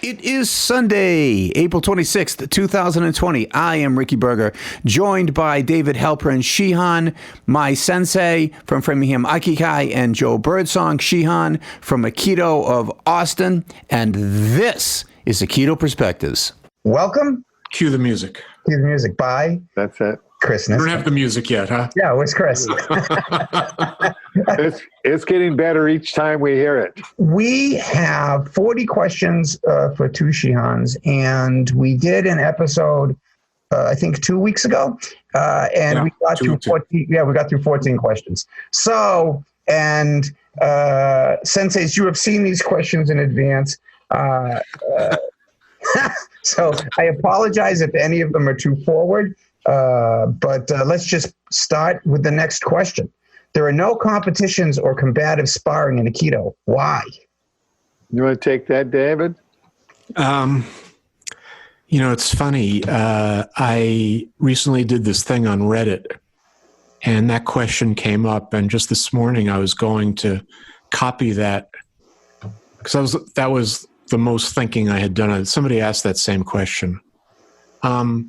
It is Sunday, April 26th, 2020. I am Ricky Berger, joined by David Halprin Shihan, my sensei from Framingham Aikido, and Joe Birdsong Shihan from Aikido of Austin. And this is Aikido Perspectives. Welcome. Cue the music. Cue the music by... That's it. Chris. You don't have the music yet, huh? Yeah, where's Chris? It's getting better each time we hear it. We have 40 questions for two Shihans, and we did an episode, I think 2 weeks ago, and we got through 14. Yeah, we got through 14 questions. So, and Senseis, you have seen these questions in advance. So I apologize if any of them are too forward. But let's just start with the next question. There are no competitions or combative sparring in Aikido. Why? You want to take that, David? It's funny. I recently did this thing on Reddit, and that question came up. And just this morning, I was going to copy that because that was the most thinking I had done. Somebody asked that same question. So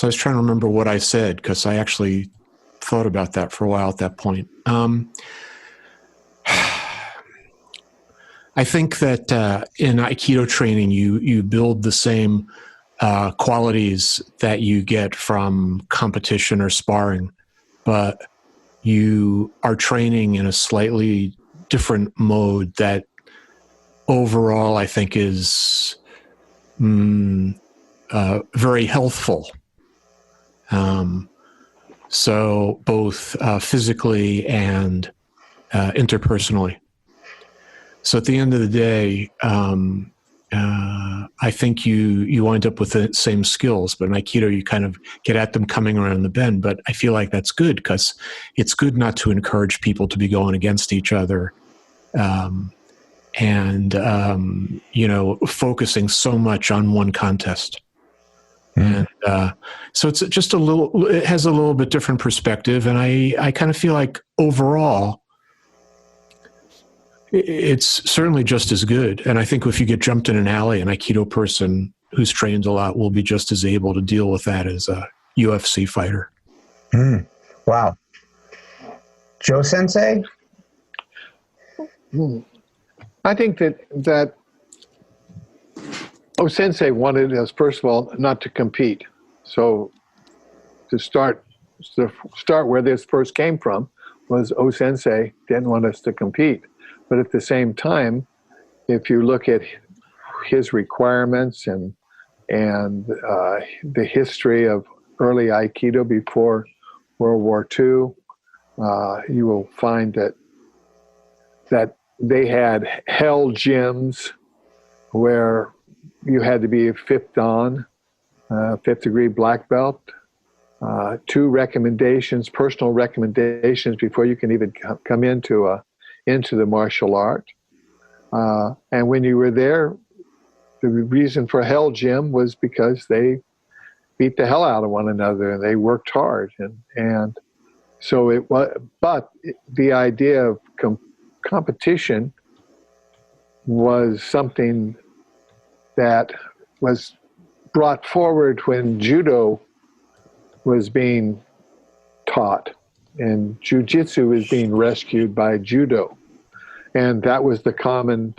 I was trying to remember what I said because I actually thought about that for a while at that point. I think that in Aikido training, you build the same qualities that you get from competition or sparring, but you are training in a slightly different mode that overall I think is very healthful. So both physically and interpersonally. So at the end of the day, I think you wind up with the same skills, but in Aikido you kind of get at them coming around the bend. But I feel like that's good because it's good not to encourage people to be going against each other, focusing so much on one contest. And so it's just it has a little bit different perspective. And I kind of feel like overall, it's certainly just as good. And I think if you get jumped in an alley, an Aikido person who's trained a lot will be just as able to deal with that as a UFC fighter. Wow. Joe Sensei? I think that Sensei wanted us, first of all, not to compete. So to start where this first came from was Sensei didn't want us to compete. But at the same time, if you look at his requirements and the history of early Aikido before World War II, you will find that they had hell gyms where you had to be a fifth degree black belt, 2 recommendations, personal recommendations before you can even come into the martial art. And when you were there, the reason for hell gym was because they beat the hell out of one another and they worked hard. And so it was, but the idea of competition was something that was brought forward when judo was being taught and jiu-jitsu was being rescued by judo, and that was the common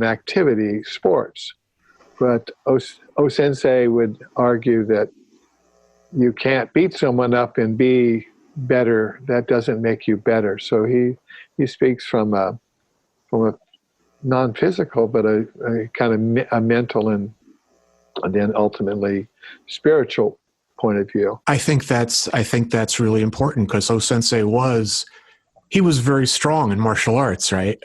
activity, sports. But O-sensei would argue that you can't beat someone up and be better. That doesn't make you better. So he speaks from a non-physical, but a kind of a mental and then ultimately spiritual point of view. I think that's really important because O-sensei was very strong in martial arts, right?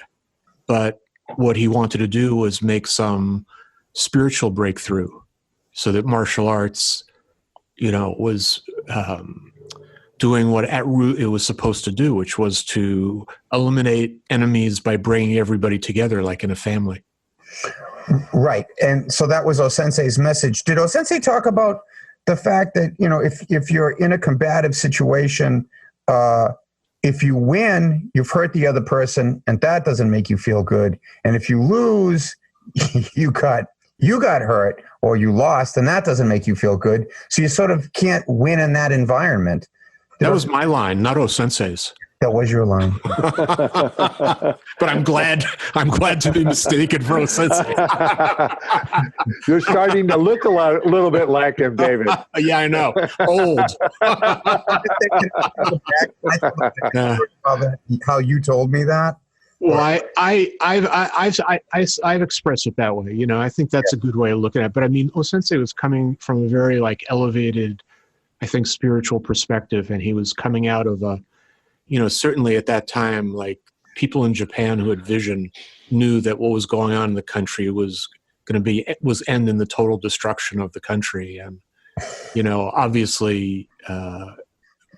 But what he wanted to do was make some spiritual breakthrough so that martial arts, was doing what at root it was supposed to do, which was to eliminate enemies by bringing everybody together like in a family. Right. And so that was O-sensei's message. Did O-sensei talk about the fact that, if you're in a combative situation, if you win, you've hurt the other person, and that doesn't make you feel good. And if you lose, you got hurt or you lost, and that doesn't make you feel good. So you sort of can't win in that environment. That was my line, not Sensei's. That was your line. But I'm glad to be mistaken for Sensei. You're starting to look a little bit like him, David. Yeah, I know. Old. How you told me that. Well, I've expressed it that way. You know, I think that's a good way of looking at it. But I mean, Sensei was coming from a very like elevated, I think, spiritual perspective, and he was coming out of a, you know, certainly at that time, like people in Japan who had vision knew that what was going on in the country was end in the total destruction of the country. And, you know, obviously,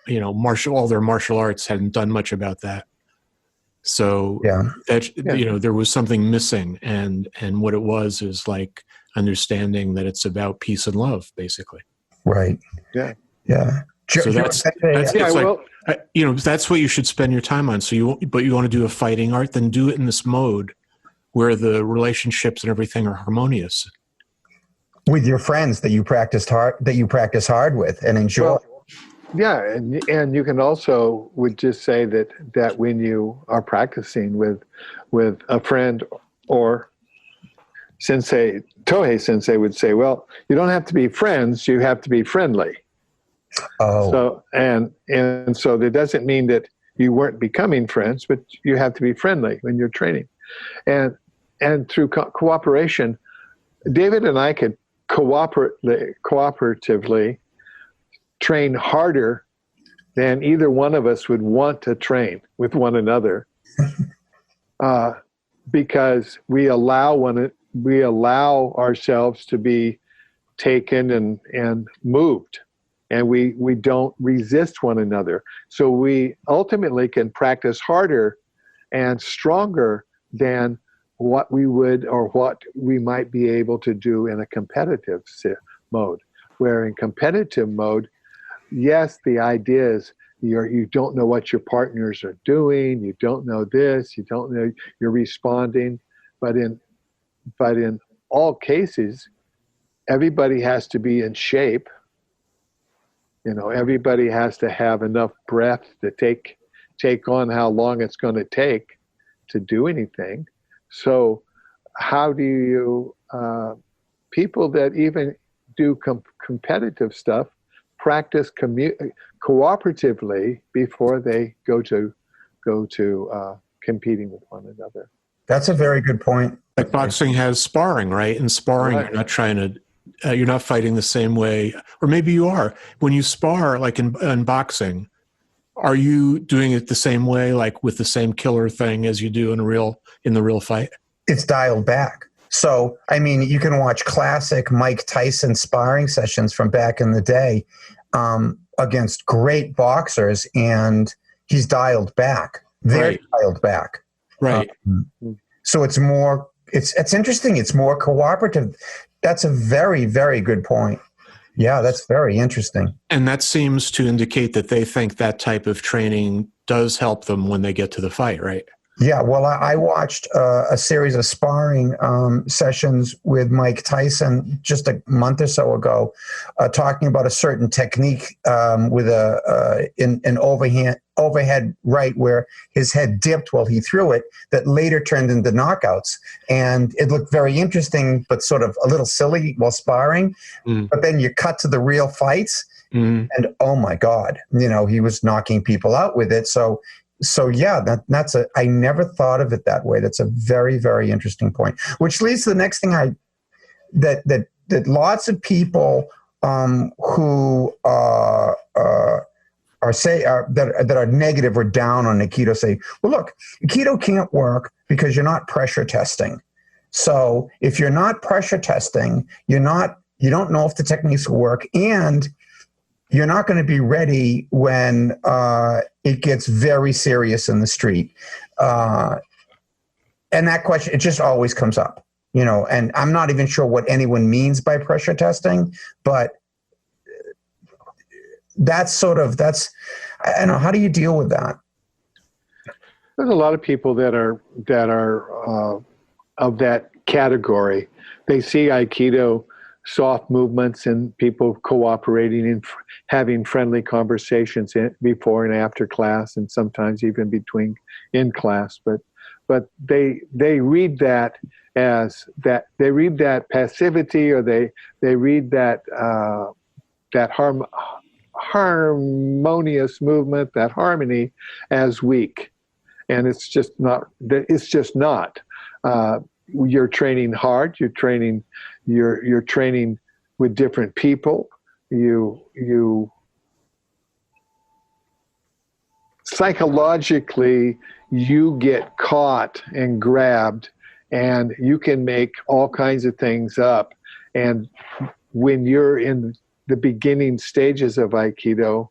you know, all their martial arts hadn't done much about that. So you know, there was something missing, and what it was is like understanding that it's about peace and love, basically. Right. Yeah. Yeah. So that's you know, that's what you should spend your time on. So but you want to do a fighting art, then do it in this mode where the relationships and everything are harmonious with your friends that you practice hard with and enjoy. Well, yeah, and you can also would just say that when you are practicing with a friend or Tohei Sensei would say, well, you don't have to be friends, you have to be friendly. Oh. So and so that doesn't mean that you weren't becoming friends, but you have to be friendly when you're training, and through cooperation, David and I could cooperatively train harder than either one of us would want to train with one another, because we allow ourselves to be taken and moved. And we don't resist one another. So we ultimately can practice harder and stronger than what we would or what we might be able to do in a competitive mode. Where in competitive mode, yes, the idea is you don't know what your partners are doing, you don't know this, you don't know you're responding, but in all cases, everybody has to be in shape. You know, everybody has to have enough breath to take on how long it's going to take to do anything. So how do you, people that even do competitive stuff, practice cooperatively before they go to competing with one another? That's a very good point. Like boxing has sparring, right? In sparring, right. You're not trying to you're not fighting the same way, or maybe you are. When you spar, like in boxing, are you doing it the same way, like with the same killer thing as you do in the real fight? It's dialed back. So, I mean, you can watch classic Mike Tyson sparring sessions from back in the day against great boxers, and he's dialed back. They're dialed back. Right. So it's more. It's interesting. It's more cooperative. That's a very, very good point. Yeah, that's very interesting. And that seems to indicate that they think that type of training does help them when they get to the fight, right? Yeah, well, I watched a series of sparring sessions with Mike Tyson just a month or so ago, talking about a certain technique with an overhead right where his head dipped while he threw it that later turned into knockouts. And it looked very interesting, but sort of a little silly while sparring. But then you cut to the real fights, and oh my God, he was knocking people out with it. So yeah, that's I never thought of it that way. That's a very, very interesting point. Which leads to the next thing that lots of people who are negative or down on Aikido say, well, look, Aikido can't work because you're not pressure testing. So if you're not pressure testing, you don't know if the techniques will work, and you're not going to be ready when it gets very serious in the street. And that question, it just always comes up, and I'm not even sure what anyone means by pressure testing, but I don't know, how do you deal with that? there's a lot of people that are of that category. They see Aikido, soft movements, and people cooperating and having friendly conversations before and after class, and sometimes even between in class. But they read that as that, they read that passivity, or they read that that harmonious movement, that harmony, as weak, and it's just not. It's just not. You're training hard. You're training with different people. You psychologically, you get caught and grabbed, and you can make all kinds of things up. And when you're in the beginning stages of Aikido,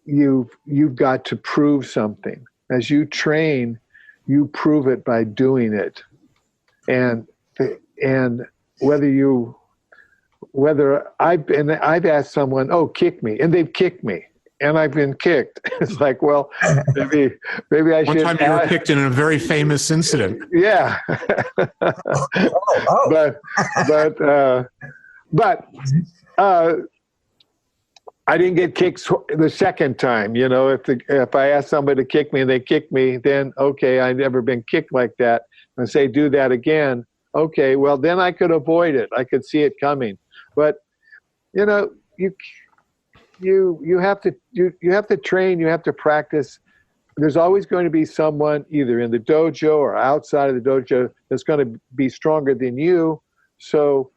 you've got to prove something. As you train, you prove it by doing it. And whether I've asked someone, "Oh, kick me," and they've kicked me, and I've been kicked. It's like, well, maybe I should. One time you were kicked in a very famous incident. Yeah. But I didn't get kicked the second time. You know, if I ask somebody to kick me and they kick me, then okay, I've never been kicked like that. And say, do that again. Okay, well then I could avoid it. I could see it coming. But you know, you have to train. You have to practice. There's always going to be someone either in the dojo or outside of the dojo that's going to be stronger than you. So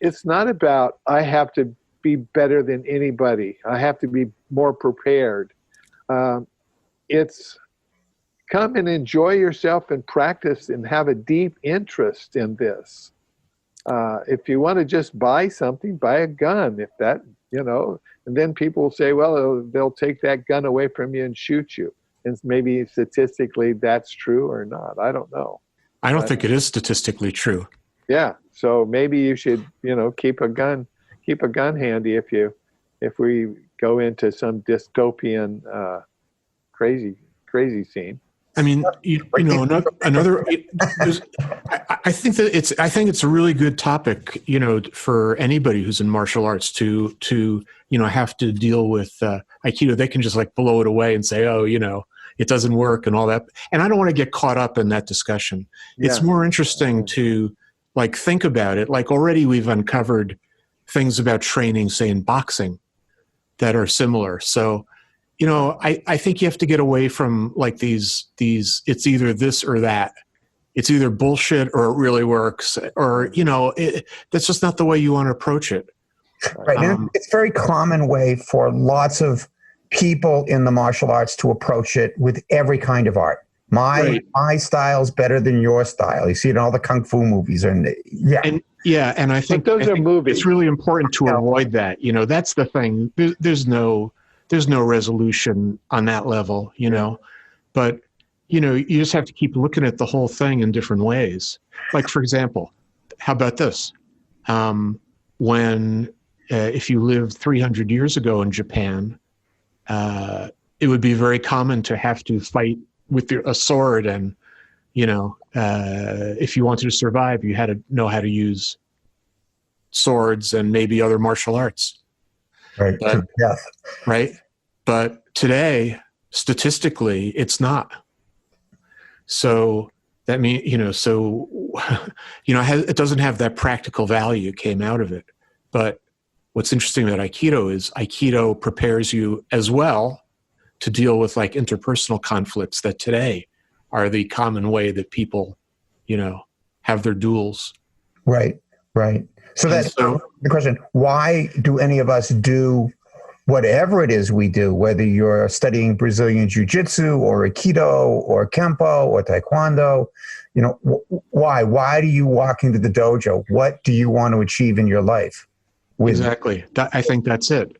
it's not about I have to be better than anybody. I have to be more prepared. It's come and enjoy yourself and practice and have a deep interest in this. If you want to just buy something, buy a gun. If that, and then people will say, well, they'll take that gun away from you and shoot you. And maybe statistically that's true or not. I don't know. I don't think it is statistically true. Yeah. So maybe you should, keep a gun handy if we go into some dystopian crazy scene. I mean, another. I think it's a really good topic, for anybody who's in martial arts to have to deal with Aikido. They can just like blow it away and say, oh, it doesn't work and all that. And I don't want to get caught up in that discussion. Yeah. It's more interesting to like think about it. Like already we've uncovered things about training, say in boxing, that are similar. So, I think you have to get away from like these, it's either this or that. It's either bullshit or it really works, or, that's just not the way you want to approach it. Right. And it's a very common way for lots of people in the martial arts to approach it with every kind of art. My style's better than your style. You see it in all the kung fu movies. And I think those are movies. It's really important to avoid that. That's the thing. There's no resolution on that level, but you just have to keep looking at the whole thing in different ways. Like, for example, how about this? When if you lived 300 years ago in Japan, it would be very common to have to fight with a sword, and if you wanted to survive, you had to know how to use swords and maybe other martial arts. Right. Death. Right. But today, statistically, it's not. So that means, it doesn't have that practical value came out of it. But what's interesting about Aikido is Aikido prepares you as well to deal with like interpersonal conflicts that today are the common way that people, have their duels. Right. So that's the question. Why do any of us do whatever it is we do, whether you're studying Brazilian Jiu-Jitsu or Aikido or Kempo or Taekwondo? Why do you walk into the dojo? What do you want to achieve in your life? Exactly. I think that's it.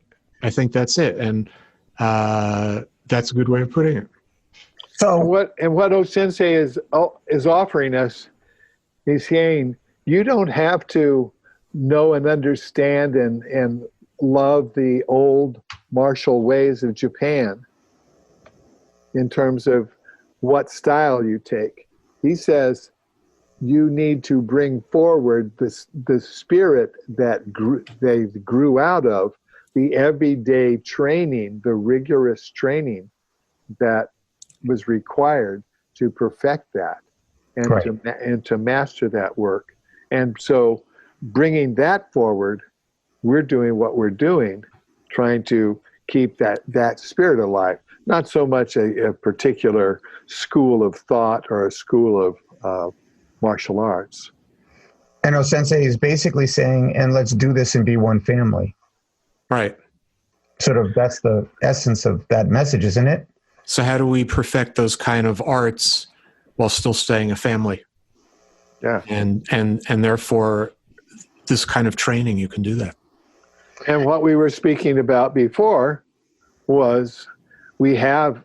And that's a good way of putting it. So what O Sensei is offering us is saying you don't have to know and understand and love the old martial ways of Japan. in terms of what style you take. He says you need to bring forward the spirit that they grew out of, the everyday training, the rigorous training that was required to perfect that and Right. to master that work. And so bringing that forward, we're doing what we're doing, trying to keep that spirit alive. Not so much a particular school of thought or a school of martial arts. I know Sensei is basically saying, and let's do this and be one family. Right. Sort of, that's the essence of that message, isn't it? So how do we perfect those kind of arts while still staying a family? Yeah. And therefore, this kind of training, you can do that. And what we were speaking about before was we have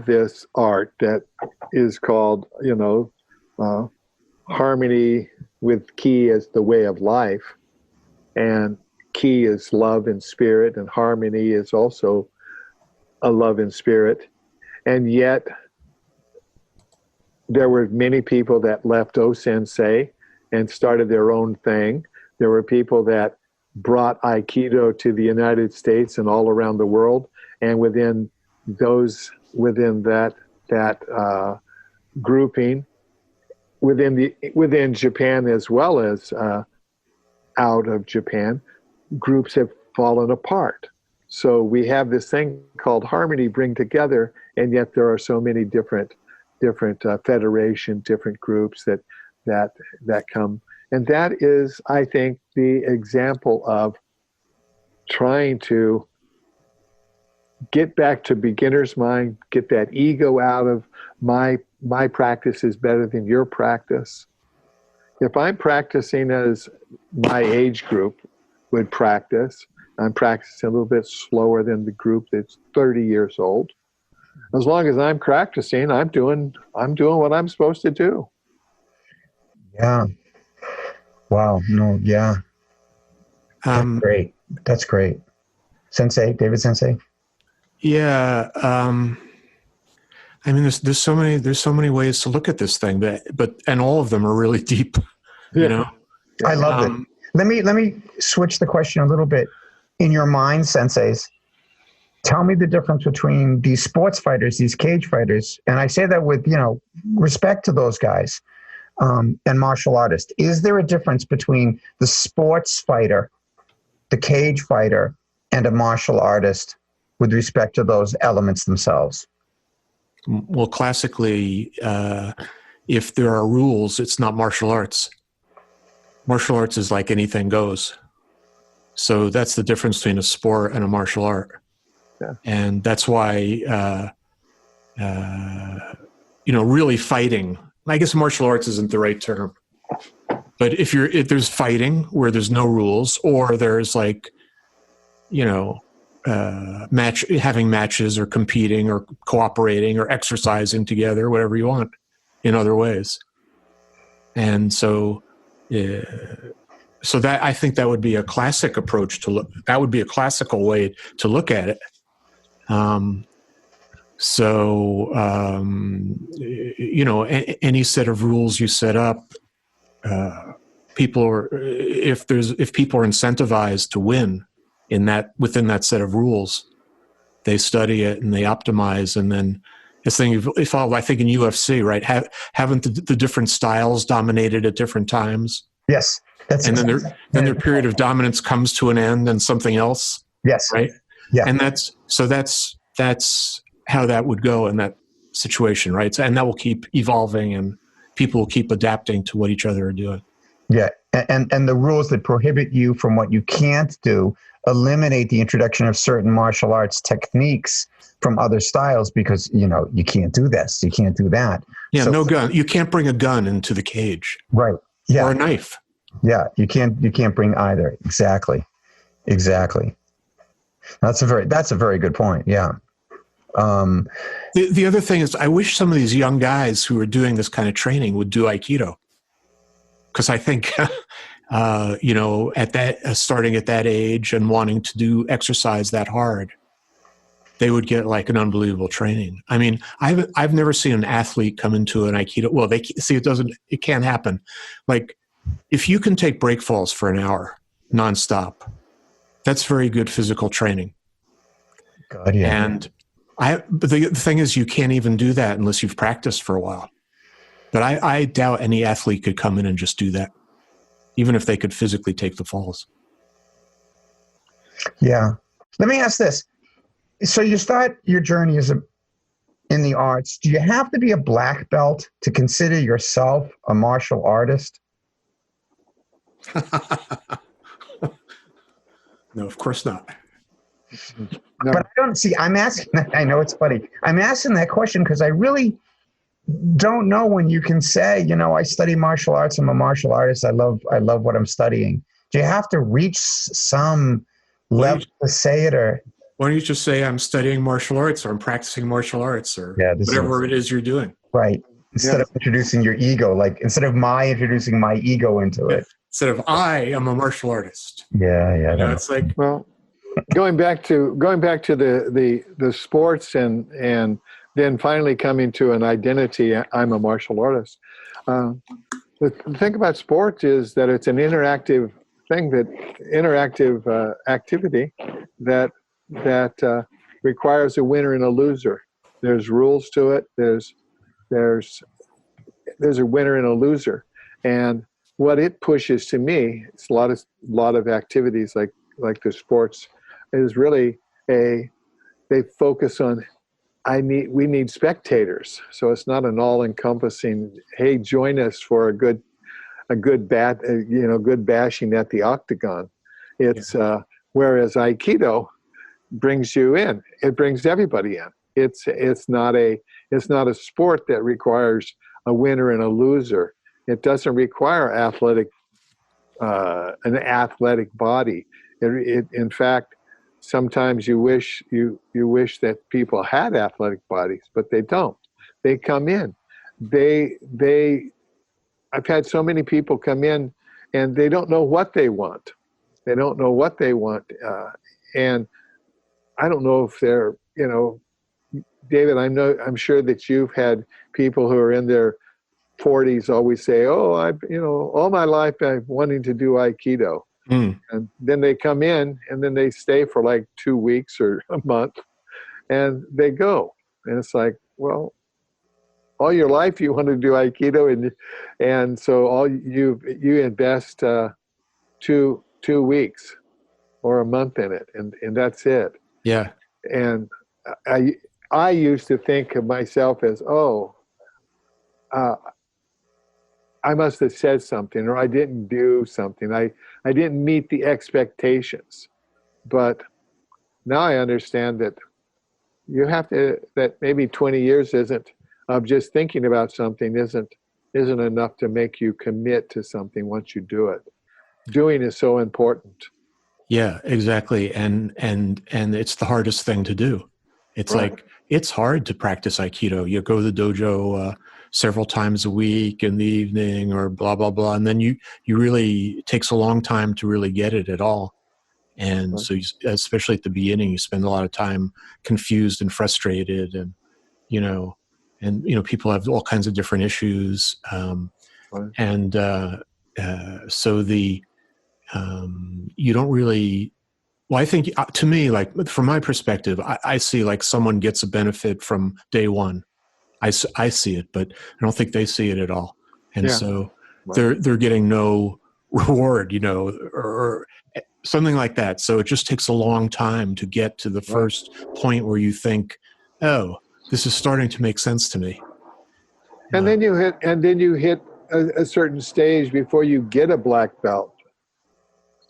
this art that is called, harmony with ki as the way of life, and ki is love and spirit, and harmony is also a love and spirit. And yet there were many people that left O-sensei and started their own thing. There were people that brought Aikido to the United States and all around the world, and within that grouping, within Japan as well as out of Japan, groups have fallen apart. So we have this thing called harmony, bring together, and yet there are so many different federations, different groups that come, and that is, I think, the example of trying to get back to beginner's mind, get that ego out of my practice is better than your practice. If I'm practicing as my age group would practice, I'm practicing a little bit slower than the group that's 30 years old. As long as I'm practicing, I'm doing what I'm supposed to do. Yeah. Wow. No. Yeah. That's great. That's great. Sensei, David Sensei. Yeah. I mean, there's so many ways to look at this thing, but all of them are really deep. You know. I love it. Let me switch the question a little bit. In your mind, senseis, tell me the difference between these sports fighters, these cage fighters, and I say that with respect to those guys, and martial artists. Is there a difference between the sports fighter, the cage fighter, and a martial artist with respect to those elements themselves? Well, classically, if there are rules, it's not martial arts. Martial arts is like anything goes. So that's the difference between a sport and a martial art. Yeah. And that's why, really fighting, I guess martial arts isn't the right term, but if there's fighting where there's no rules, or there's having matches or competing or cooperating or exercising together, whatever you want in other ways. And so that, I think that would be a classic approach to look. That would be a classical way to look at it. Any set of rules you set up, if people are incentivized to win within that set of rules, they study it and they optimize, and then this thing evolved. I think in UFC, right? Haven't the different styles dominated at different times? Yes. Then their period of dominance comes to an end, and something else. Yes. Right. Yeah. And that's how that would go in that situation, right? And that will keep evolving, and people will keep adapting to what each other are doing. Yeah. And the rules that prohibit you from what you can't do eliminate the introduction of certain martial arts techniques from other styles, because you can't do this, you can't do that. Yeah. No gun. You can't bring a gun into the cage. Right. Yeah. Or a knife. Yeah, you can't bring either. Exactly. That's a very good point. Yeah. The other thing is, I wish some of these young guys who are doing this kind of training would do Aikido, because I think, starting at that age and wanting to do exercise that hard, they would get like an unbelievable training. I mean, I've never seen an athlete come into an Aikido. Well, it can't happen. Like if you can take break falls for an hour nonstop, that's very good physical training. God, yeah. And but the thing is, you can't even do that unless you've practiced for a while. But I doubt any athlete could come in and just do that, even if they could physically take the falls. Yeah. Let me ask this. So you start your journey in the arts. Do you have to be a black belt to consider yourself a martial artist? No, of course not. No. But I don't see, I'm asking, I know it's funny. I'm asking that question because I really don't know when you can say, I study martial arts. I'm a martial artist. I love what I'm studying. Do you have to reach some level to say it, or? Why don't you just say I'm studying martial arts or I'm practicing martial arts or whatever it is you're doing? Right. Instead of introducing your ego, like instead of introducing my ego into it. Instead of I am a martial artist. Yeah. It's like, Well, going back to the sports and then finally coming to an identity. I'm a martial artist. The thing about sports is that it's an interactive activity that requires a winner and a loser. There's rules to it. There's a winner and a loser, and what it pushes to me, it's a lot of activities like the sports, is really they focus on we need spectators. So it's not an all-encompassing, hey, join us for a good bashing at the octagon. It's whereas Aikido brings you in. It brings everybody in. It's not a sport that requires a winner and a loser. It doesn't require an athletic body. In fact, sometimes you wish that people had athletic bodies, but they don't. They come in. I've had so many people come in and they don't know what they want. They don't know what they want. And I don't know if they're, David, I'm sure that you've had people who are in their 40s always say, "Oh, all my life I've wanting to do Aikido." And then they come in and then they stay for like 2 weeks or a month and they go. And it's like, well, all your life you want to do Aikido and so all you invest 2 weeks or a month in it and that's it. yeah. And I used to think of myself as, I must have said something or I didn't do something. I didn't meet the expectations. But now I understand that that maybe 20 years of just thinking about something isn't enough to make you commit to something once you do it. Doing is so important. Yeah, exactly. And it's the hardest thing to do. It's Right. like, it's hard to practice Aikido. You go to the dojo several times a week in the evening or blah, blah, blah. And then you really, it takes a long time to really get it at all. And so especially at the beginning, you spend a lot of time confused and frustrated and people have all kinds of different issues. And so you don't really, well, I think to me, like from my perspective, I see like someone gets a benefit from day one. I see it, but I don't think they see it at all. And so they're getting no reward, or something like that. So it just takes a long time to get to the first point where you think, oh, this is starting to make sense to me. And then you hit a certain stage before you get a black belt,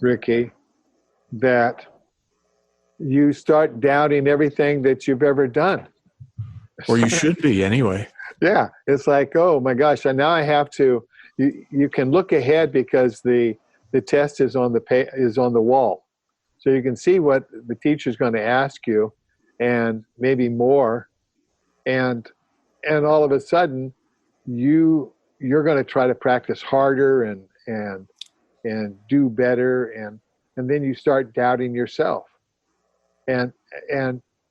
Ricky, that you start doubting everything that you've ever done. Or you should be anyway. Yeah, it's like, oh my gosh, and now I have to. You can look ahead because the test is on the wall, so you can see what the teacher's going to ask you, and maybe more, and all of a sudden, you're going to try to practice harder and do better, and then you start doubting yourself, and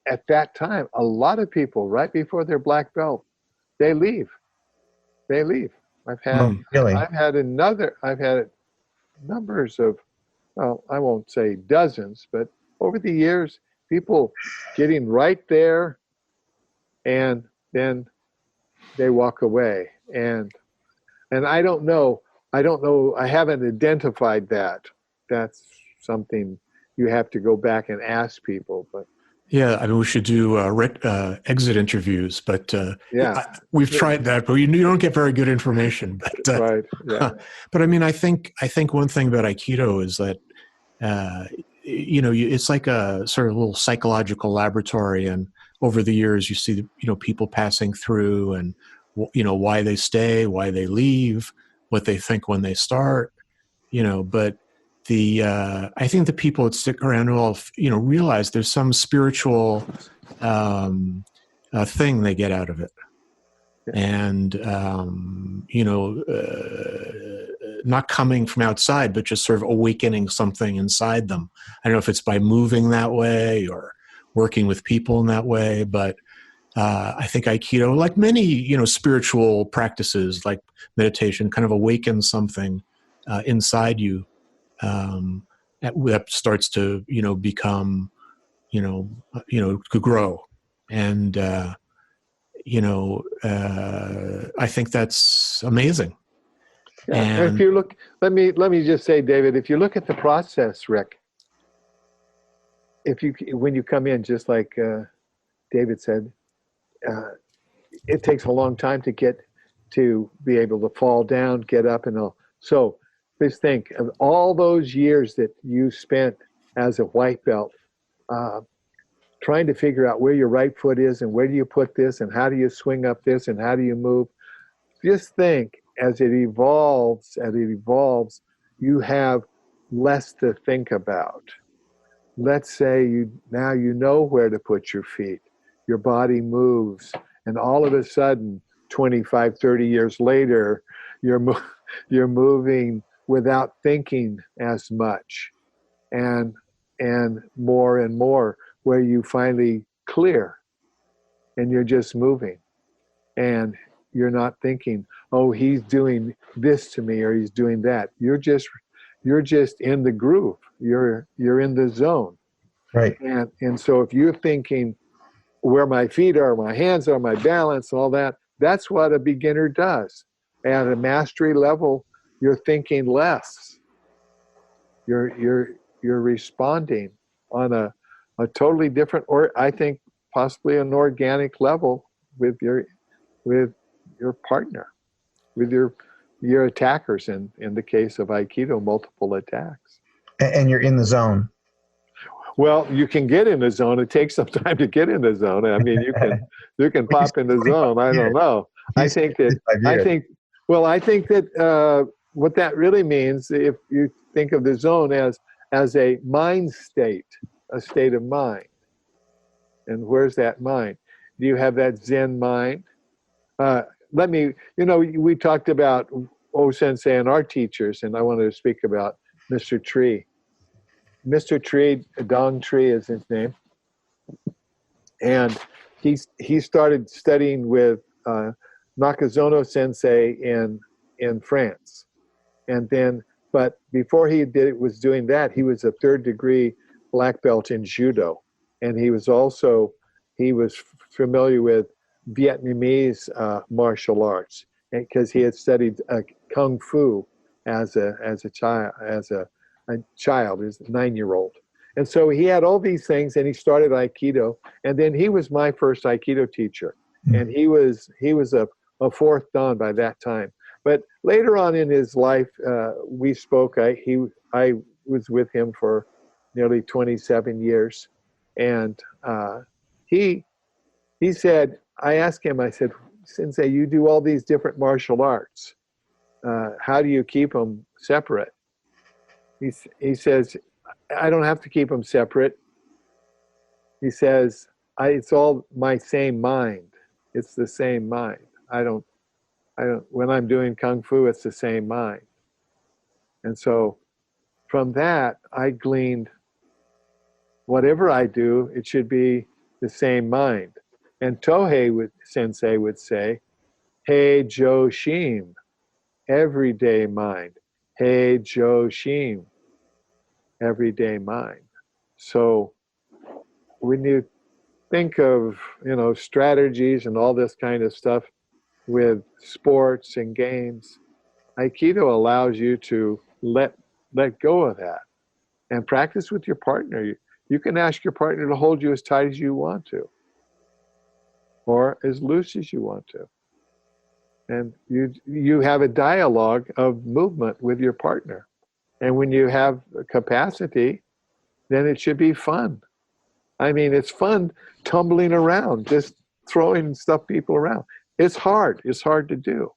at that time, a lot of people, right before their black belt, they leave. They leave. Really? I've had numbers of, well, I won't say dozens, but over the years, people getting right there, and then they walk away. And I don't know. I haven't identified that. That's something you have to go back and ask people. But Yeah, I mean, we should do exit interviews, but yeah, we've tried that, but you don't get very good information. But right. Yeah. but I mean, I think one thing about Aikido is that it's like a sort of little psychological laboratory, and over the years, you see people passing through, and why they stay, why they leave, what they think when they start, but I think the people that stick around will realize there's some spiritual thing they get out of it, and not coming from outside, but just sort of awakening something inside them. I don't know if it's by moving that way or working with people in that way, but I think Aikido, like many spiritual practices like meditation, kind of awakens something inside you. That starts to become to grow, and I think that's amazing. Yeah. And If you look, let me just say, David, if you look at the process, Rick, when you come in, just like David said, it takes a long time to be able to fall down, get up, and all. So just think of all those years that you spent as a white belt, trying to figure out where your right foot is and where do you put this and how do you swing up this and how do you move. Just think, as it evolves, you have less to think about. Let's say you know where to put your feet. Your body moves, and all of a sudden, 25, 30 years later, you're moving without thinking as much, and more, where you finally clear, and you're just moving, and you're not thinking, oh, he's doing this to me or he's doing that. You're just in the groove. You're in the zone. Right. And so if you're thinking where my feet are, my hands are, my balance, all that, that's what a beginner does. At a mastery level, you're thinking less. You're responding on a totally different, or I think possibly an organic level with your partner, with your attackers, in the case of Aikido, multiple attacks. And you're in the zone. Well, you can get in the zone. It takes some time to get in the zone. I mean, you can pop in the zone. I don't know. I think that what that really means, if you think of the zone as a mind state, a state of mind. And where's that mind? Do you have that Zen mind? We talked about Sensei and our teachers, and I wanted to speak about Mr. Tree. Mr. Tree, Dong Tree is his name. And he started studying with Nakazono Sensei in France. And then, but before he was doing that, he was a third degree black belt in judo. And he was familiar with Vietnamese martial arts, because he had studied kung fu as a child, as a child, as a 9-year-old. And so he had all these things, and he started Aikido. And then he was my first Aikido teacher, and he was a fourth dan by that time. But later on in his life, we spoke. I was with him for nearly 27 years, and he said, I asked him, I said, Sensei, you do all these different martial arts. How do you keep them separate? He says, I don't have to keep them separate. He says, it's all my same mind. It's the same mind. I don't, when I'm doing Kung Fu, it's the same mind. And so from that, I gleaned, whatever I do, it should be the same mind. And Sensei would say, Hey Joshin, everyday mind. Hey Joshin, everyday mind. So when you think of, strategies and all this kind of stuff with sports and games, Aikido allows you to let go of that and practice with your partner. You can ask your partner to hold you as tight as you want to, or as loose as you want to. And you have a dialogue of movement with your partner. And when you have capacity, then it should be fun. I mean, it's fun tumbling around, just throwing people around. It's hard. It's hard to do.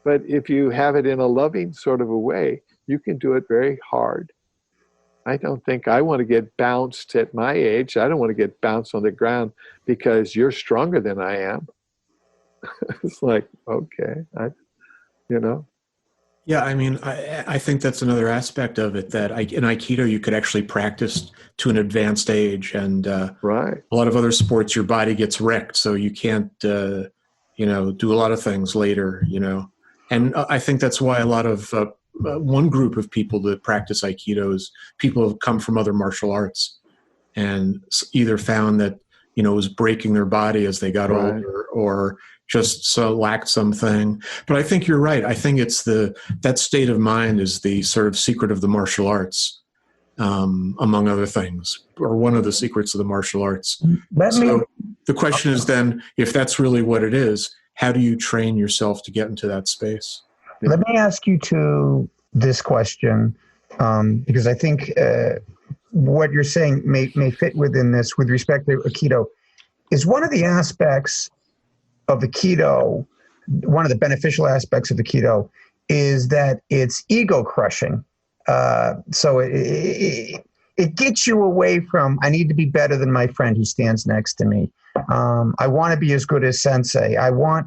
But if you have it in a loving sort of a way, you can do it very hard. I don't think I want to get bounced at my age. I don't want to get bounced on the ground because you're stronger than I am. It's like, okay, Yeah, I mean, I think that's another aspect of it, that in Aikido you could actually practice to an advanced age, and right. A lot of other sports your body gets wrecked, so you can't do a lot of things later, And I think that's why a lot of one group of people that practice Aikido is people who have come from other martial arts and either found that it was breaking their body as they got older, or just lacked something. But I think you're right. I think it's that state of mind is the sort of secret of the martial arts, among other things, or one of the secrets of the martial arts. The question is then, if that's really what it is, how do you train yourself to get into that space? Let me ask you this question, because I think what you're saying may fit within this with respect to Aikido. Is one of the aspects of Aikido, one of the beneficial aspects of Aikido, is that it's ego crushing. So it gets you away from, I need to be better than my friend who stands next to me. I want to be as good as Sensei. I.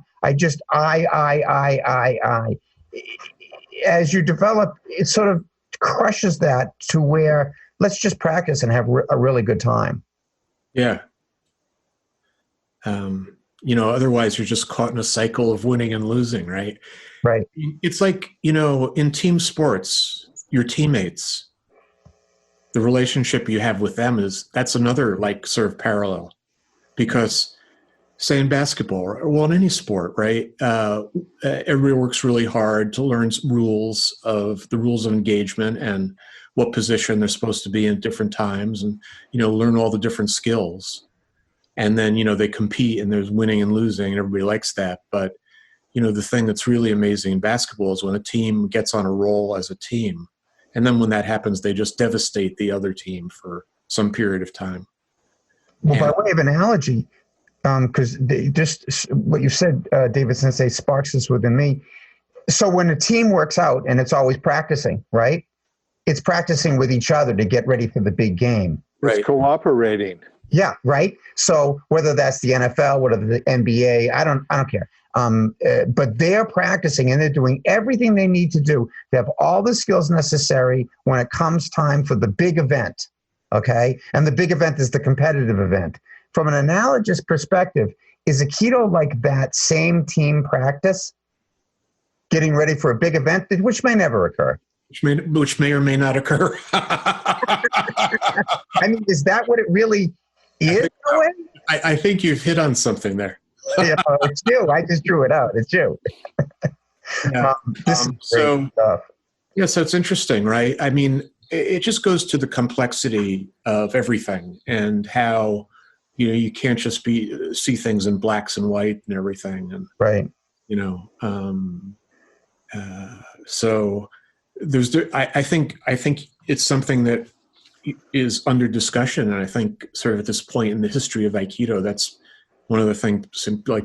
As you develop, it sort of crushes that to where let's just practice and have a really good time. Yeah. Otherwise you're just caught in a cycle of winning and losing, right? Right. It's like, in team sports, your teammates, the relationship you have with them that's another sort of parallel, because say in basketball, or in any sport, right? Everybody works really hard to learn the rules of engagement and what position they're supposed to be in at different times, and, learn all the different skills. And then, they compete, and there's winning and losing, and everybody likes that. But, the thing that's really amazing in basketball is when a team gets on a roll as a team. And then when that happens, they just devastate the other team for some period of time. Well, by way of analogy, because just what you said, David Sensei, sparks this within me. So when a team works out, and it's always practicing, right? It's practicing with each other to get ready for the big game. Right. It's cooperating. Yeah, right. So whether that's the NFL, whether the NBA, I don't care. But they're practicing, and they're doing everything they need to do. They have all the skills necessary when it comes time for the big event. Okay, and the big event is the competitive event. From an analogous perspective, is Aikido like that same team practice, getting ready for a big event, which may never occur? Which may or may not occur. I mean, is that what it really is? I think you've hit on something there. It's you. I just drew it out. It's you. Yeah. This is great stuff. Yeah, so it's interesting, right? I mean, it just goes to the complexity of everything, and how you can't just see things in blacks and white and everything, and right. So I think it's something that is under discussion, and I think sort of at this point in the history of Aikido, that's one of the things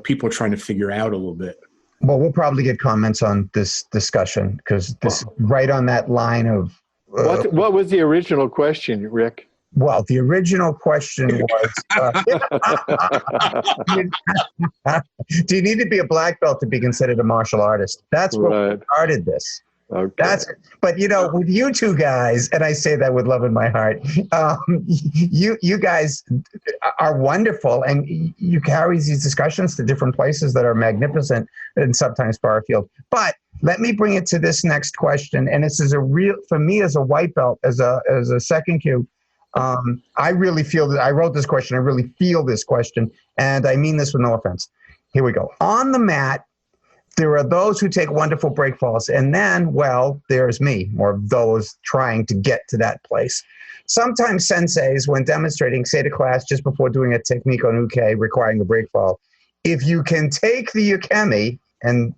people are trying to figure out a little bit. Well, we'll probably get comments on this discussion, because this is right on that line of. What was the original question, Rick? Well, the original question was, do you need to be a black belt to be considered a martial artist? That's what started this. Okay. But with you two guys, and I say that with love in my heart, you guys are wonderful, and you carry these discussions to different places that are magnificent and sometimes far afield. But let me bring it to this next question, and this is for me as a white belt, as a second cue. I really feel that I wrote this question. I really feel this question, and I mean this with no offense. Here we go. On the mat, there are those who take wonderful break falls, and then, well, there's me, or those trying to get to that place. Sometimes senseis, when demonstrating, say to class just before doing a technique on uke requiring a break fall, if you can take the ukemi, and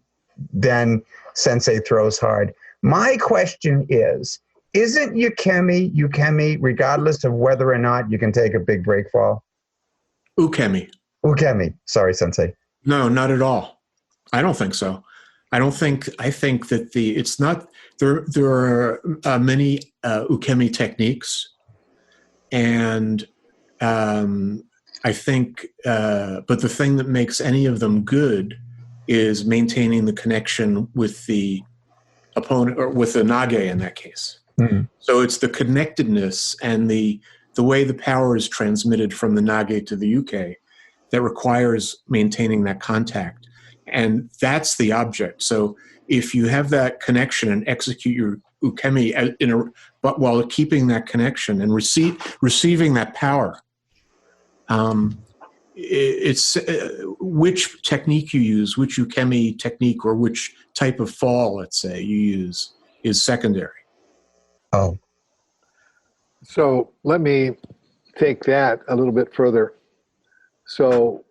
then sensei throws hard. My question is, isn't ukemi regardless of whether or not you can take a big break fall? Ukemi. Ukemi. Sorry, sensei. No, not at all. I don't think so. I think that it's not, there are many ukemi techniques, and I think, but the thing that makes any of them good is maintaining the connection with the opponent, or with the nage in that case. Mm-hmm. So it's the connectedness and the way the power is transmitted from the nage to the uke that requires maintaining that contact. And that's the object. So if you have that connection and execute your ukemi but while keeping that connection and receiving that power, it's which technique you use, which ukemi technique or which type of fall, let's say, you use is secondary. Oh. So let me take that a little bit further. So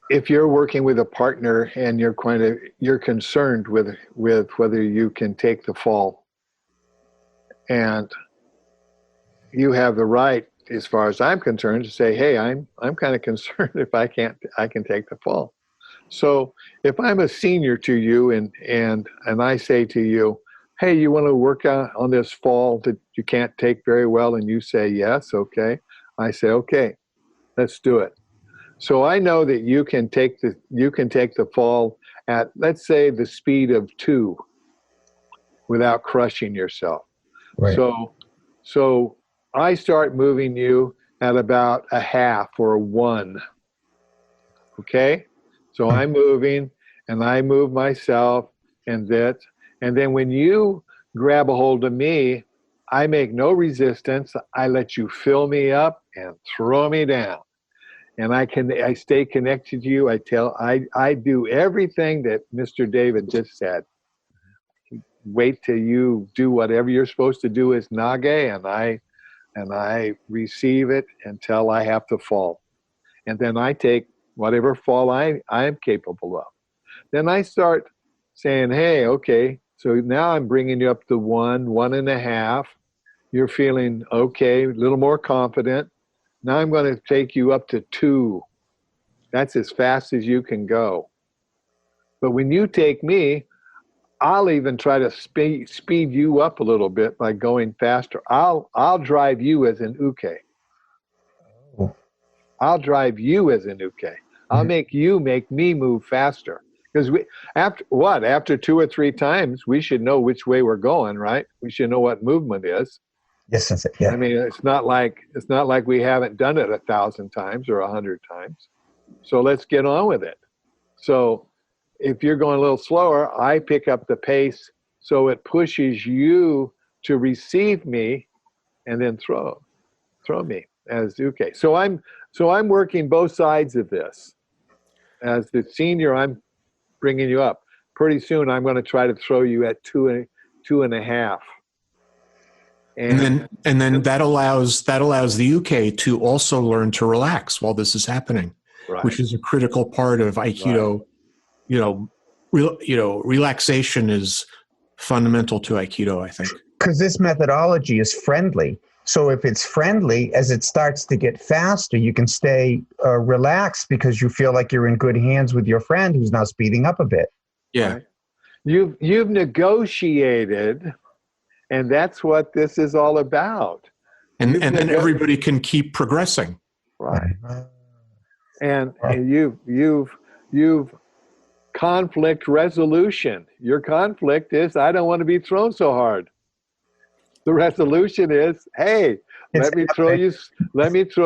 if you're working with a partner and you're concerned with whether you can take the fall, and you have the right, as far as I'm concerned, to say, hey, I'm kind of concerned if I can take the fall. So if I'm a senior to you and I say to you, hey, you want to work on this fall that you can't take very well, and you say yes, okay. I say, okay, let's do it. So I know that you can take the fall at, let's say, the speed of 2 without crushing yourself. Right. So I start moving you at about a half or a 1. Okay? So I'm moving, and I move myself, and then when you grab a hold of me, I make no resistance. I let you fill me up and throw me down. And I stay connected to you. I do everything that Mr. David just said. Wait till you do whatever you're supposed to do as nage, and I receive it until I have to fall. And then I take whatever fall I am capable of. Then I start saying, hey, okay, so now I'm bringing you up to 1, 1.5. You're feeling okay, a little more confident. Now I'm going to take you up to 2. That's as fast as you can go. But when you take me, I'll even try to speed you up a little bit by going faster. I'll drive you as an uke. Oh. I'll drive you as an uke. I'll make you make me move faster. Because after 2 or 3 times, we should know which way we're going, right? We should know what movement is. Yes, that's it. Yeah. I mean, it's not like we haven't done it 1,000 times or 100 times. So let's get on with it. So if you're going a little slower, I pick up the pace so it pushes you to receive me and then throw me as uke. So I'm working both sides of this. As the senior, I'm bringing you up. Pretty soon, I'm going to try to throw you at 2.5. And then that allows the uke to also learn to relax while this is happening, right, which is a critical part of Aikido. Right. Relaxation is fundamental to Aikido, I think. Because this methodology is friendly. So if it's friendly, as it starts to get faster, you can stay relaxed because you feel like you're in good hands with your friend who's now speeding up a bit. Yeah. Right. You've negotiated. And that's what this is all about. And then everybody can keep progressing. Right. And you've conflict resolution. Your conflict is, I don't want to be thrown so hard. The resolution is, hey, let me throw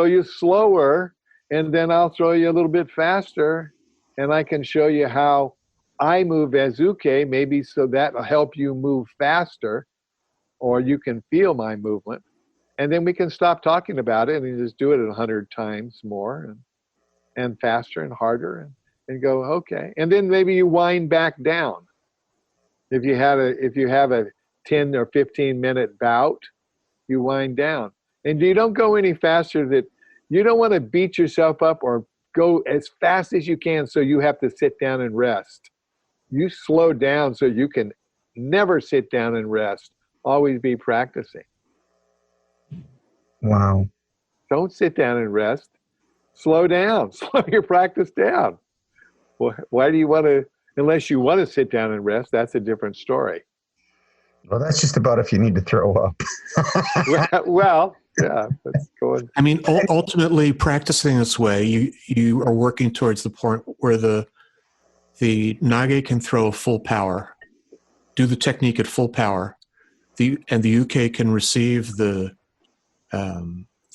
you slower, and then I'll throw you a little bit faster, and I can show you how I move as uke, maybe so that'll help you move faster, or you can feel my movement. And then we can stop talking about it and just do it 100 times more and faster and harder and go, okay. And then maybe you wind back down. If you have a 10 or 15 minute bout, you wind down. And you don't go any faster. That you don't want to beat yourself up or go as fast as you can so you have to sit down and rest. You slow down so you can never sit down and rest. Always be practicing. Wow. Don't sit down and rest. Slow down. Slow your practice down. Why do you want to, unless you want to sit down and rest, that's a different story. Well, that's just about if you need to throw up. Well, yeah, that's going. I mean, ultimately, practicing this way, you are working towards the point where the nage can throw full power, do the technique at full power, and the uke can receive the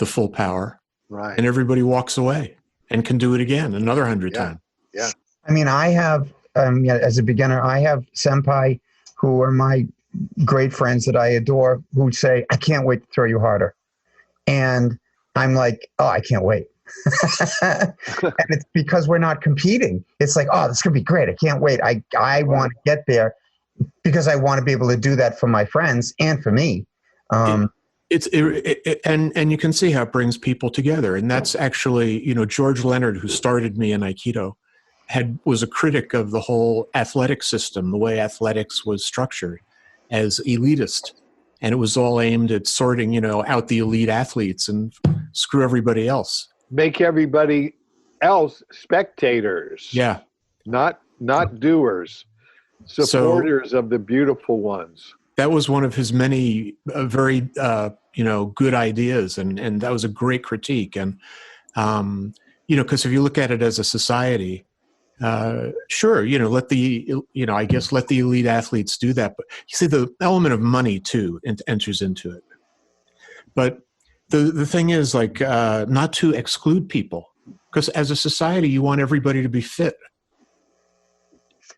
full power, Right? and everybody walks away and can do it again another 100 times. Yeah. I mean, I have, as a beginner, I have senpai who are my great friends that I adore who say, I can't wait to throw you harder. And I'm like, oh, I can't wait. And it's because we're not competing. It's like, oh, this is going to be great. I can't wait. I want to get there because I want to be able to do that for my friends and for me. And you can see how it brings people together. And that's actually, George Leonard, who started me in Aikido, was a critic of the whole athletic system, the way athletics was structured as elitist. And it was all aimed at sorting, out the elite athletes and screw everybody else. Make everybody else spectators. Yeah. Not doers. Supporters of the beautiful ones. That was one of his many very, good ideas. And that was a great critique. And, because if you look at it as a society, sure, let the elite athletes do that. But you see the element of money too enters into it. But the thing is not to exclude people, because as a society, you want everybody to be fit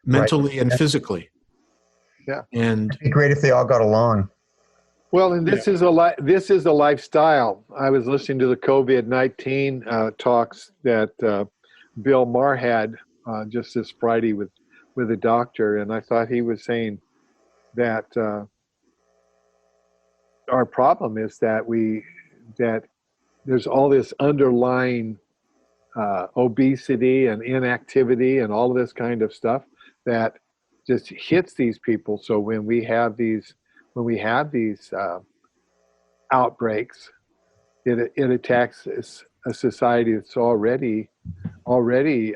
mentally and physically. Yeah. And it'd be great if they all got along. Well, and this is a lifestyle. I was listening to the COVID-19 talks that Bill Maher had just this Friday with a doctor, and I thought he was saying that our problem is that there's all this underlying obesity and inactivity and all this kind of stuff that just hits these people. So when we have these outbreaks, it attacks a society that's already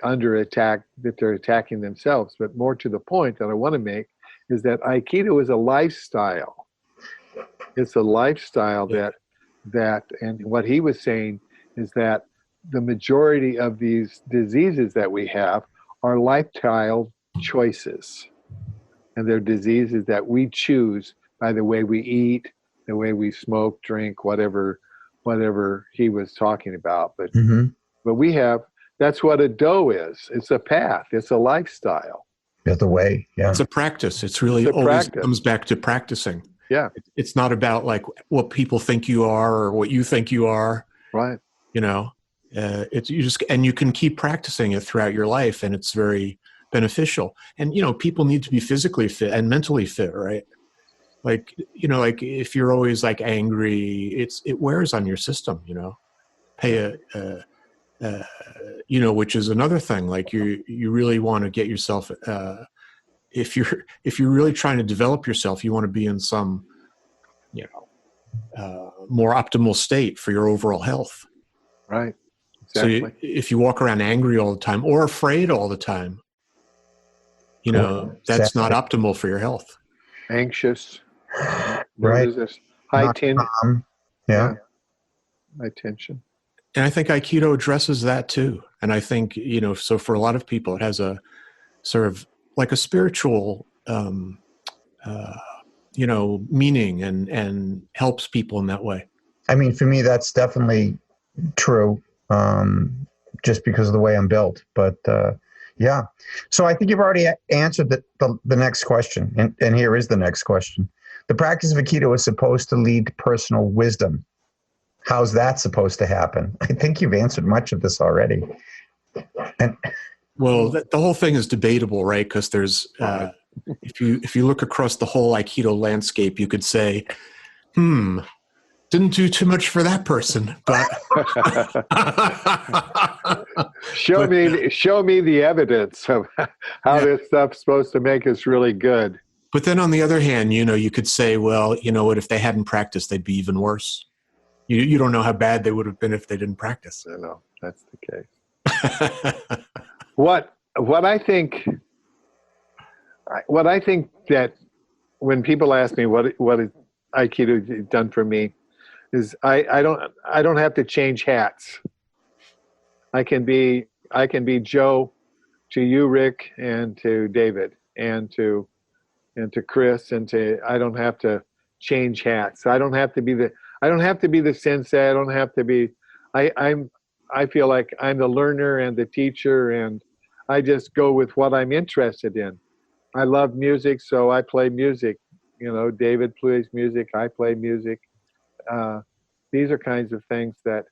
under attack, that they're attacking themselves. But more to the point that I want to make is that Aikido is a lifestyle. It's a lifestyle that and what he was saying is that the majority of these diseases that we have are lifestyle choices. And they're diseases that we choose by the way we eat, the way we smoke, drink, whatever he was talking about. But but we have, that's what a do is. It's a path. It's a lifestyle. It's a way. Yeah. It's a practice. It's really always comes back to practicing. Yeah. It's not about what people think you are or what you think you are. Right. It's you can keep practicing it throughout your life, and it's very beneficial. And people need to be physically fit and mentally fit, right? If you're always angry, it wears on your system. Which is another thing. You really want to get yourself. If you're really trying to develop yourself, you want to be in some, more optimal state for your overall health. Right. Exactly. So if you walk around angry all the time or afraid all the time, that's not optimal for your health. Anxious. Right. High tension. Yeah. High tension. And I think Aikido addresses that too. And I think, so for a lot of people, it has a sort of like a spiritual, meaning and helps people in that way. I mean, for me, that's definitely true, just because of the way I'm built. But yeah. So I think you've already answered the next question. And here is the next question. The practice of Aikido is supposed to lead to personal wisdom. How's that supposed to happen? I think you've answered much of this already. And well, the whole thing is debatable, right? Because there's, if you look across the whole Aikido landscape, you could say, didn't do too much for that person, but show me the evidence of how this stuff's supposed to make us really good. But then on the other hand, you could say, well, you know what, if they hadn't practiced, they'd be even worse. You don't know how bad they would have been if they didn't practice. I know, that's the case. What I think that when people ask me what has Aikido done for me is I don't have to change hats. I can be Joe to you, Rick, and to David, and to Chris, I don't have to change hats. I don't have to be the sensei. I don't have to be. I feel like I'm the learner and the teacher, and I just go with what I'm interested in. I love music, so I play music. David plays music. I play music. These are kinds of things that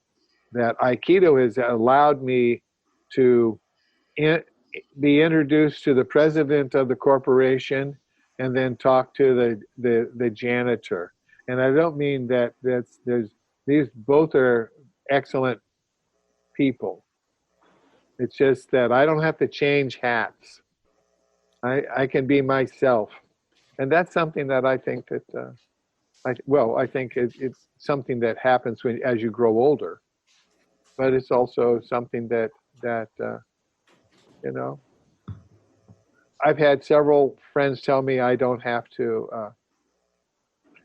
Aikido has allowed me to be introduced to the president of the corporation, and then talk to the janitor. And I don't mean that these both are excellent people. It's just that I don't have to change hats. I can be myself, and that's something that I think that I think it's something that happens as you grow older, but it's also something that I've had several friends tell me I don't have to.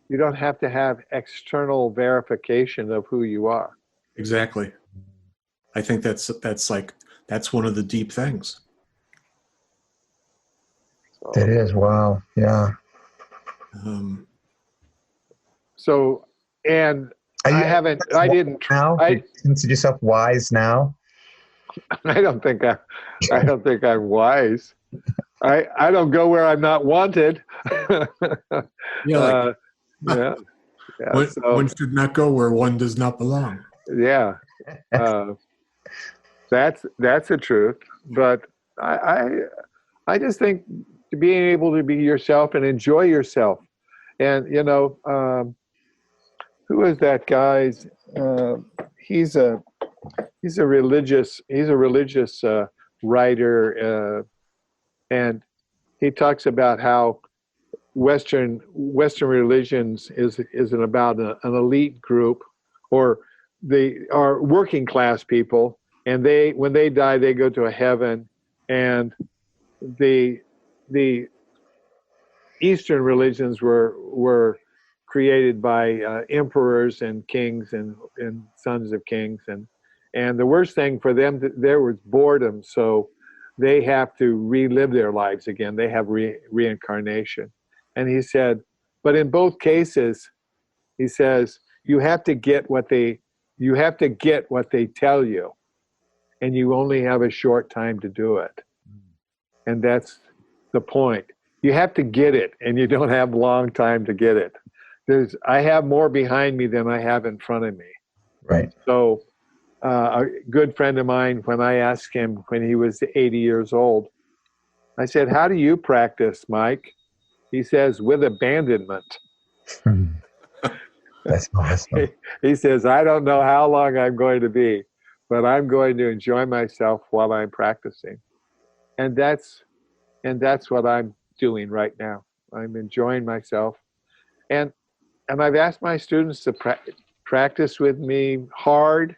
You don't have to have external verification of who you are. Exactly. I think that's one of the deep things. So, it is. Wow. Yeah. And I didn't. You consider yourself wise now? I don't think I'm wise. I don't go where I'm not wanted. Yeah. One So, should not go where one does not belong. Yeah. That's the truth. But I just think being able to be yourself and enjoy yourself. And who is that guy? He's a religious writer, and he talks about how Western religions isn't about an elite group, or they are working class people, and when they die they go to a heaven, and the Eastern religions were created by emperors and kings and sons of kings, and the worst thing for them there was boredom, so they have to relive their lives again. They have reincarnation. And he said, but in both cases, he says, you have to get what they tell you, and you only have a short time to do it. And that's the point. You have to get it, and you don't have long time to get it. I have more behind me than I have in front of me. Right. So a good friend of mine, when I asked him when he was 80 years old, I said, how do you practice, Mike? He says, with abandonment. That's awesome. He says, I don't know how long I'm going to be, but I'm going to enjoy myself while I'm practicing. And that's what I'm doing right now. I'm enjoying myself. And I've asked my students to practice with me hard,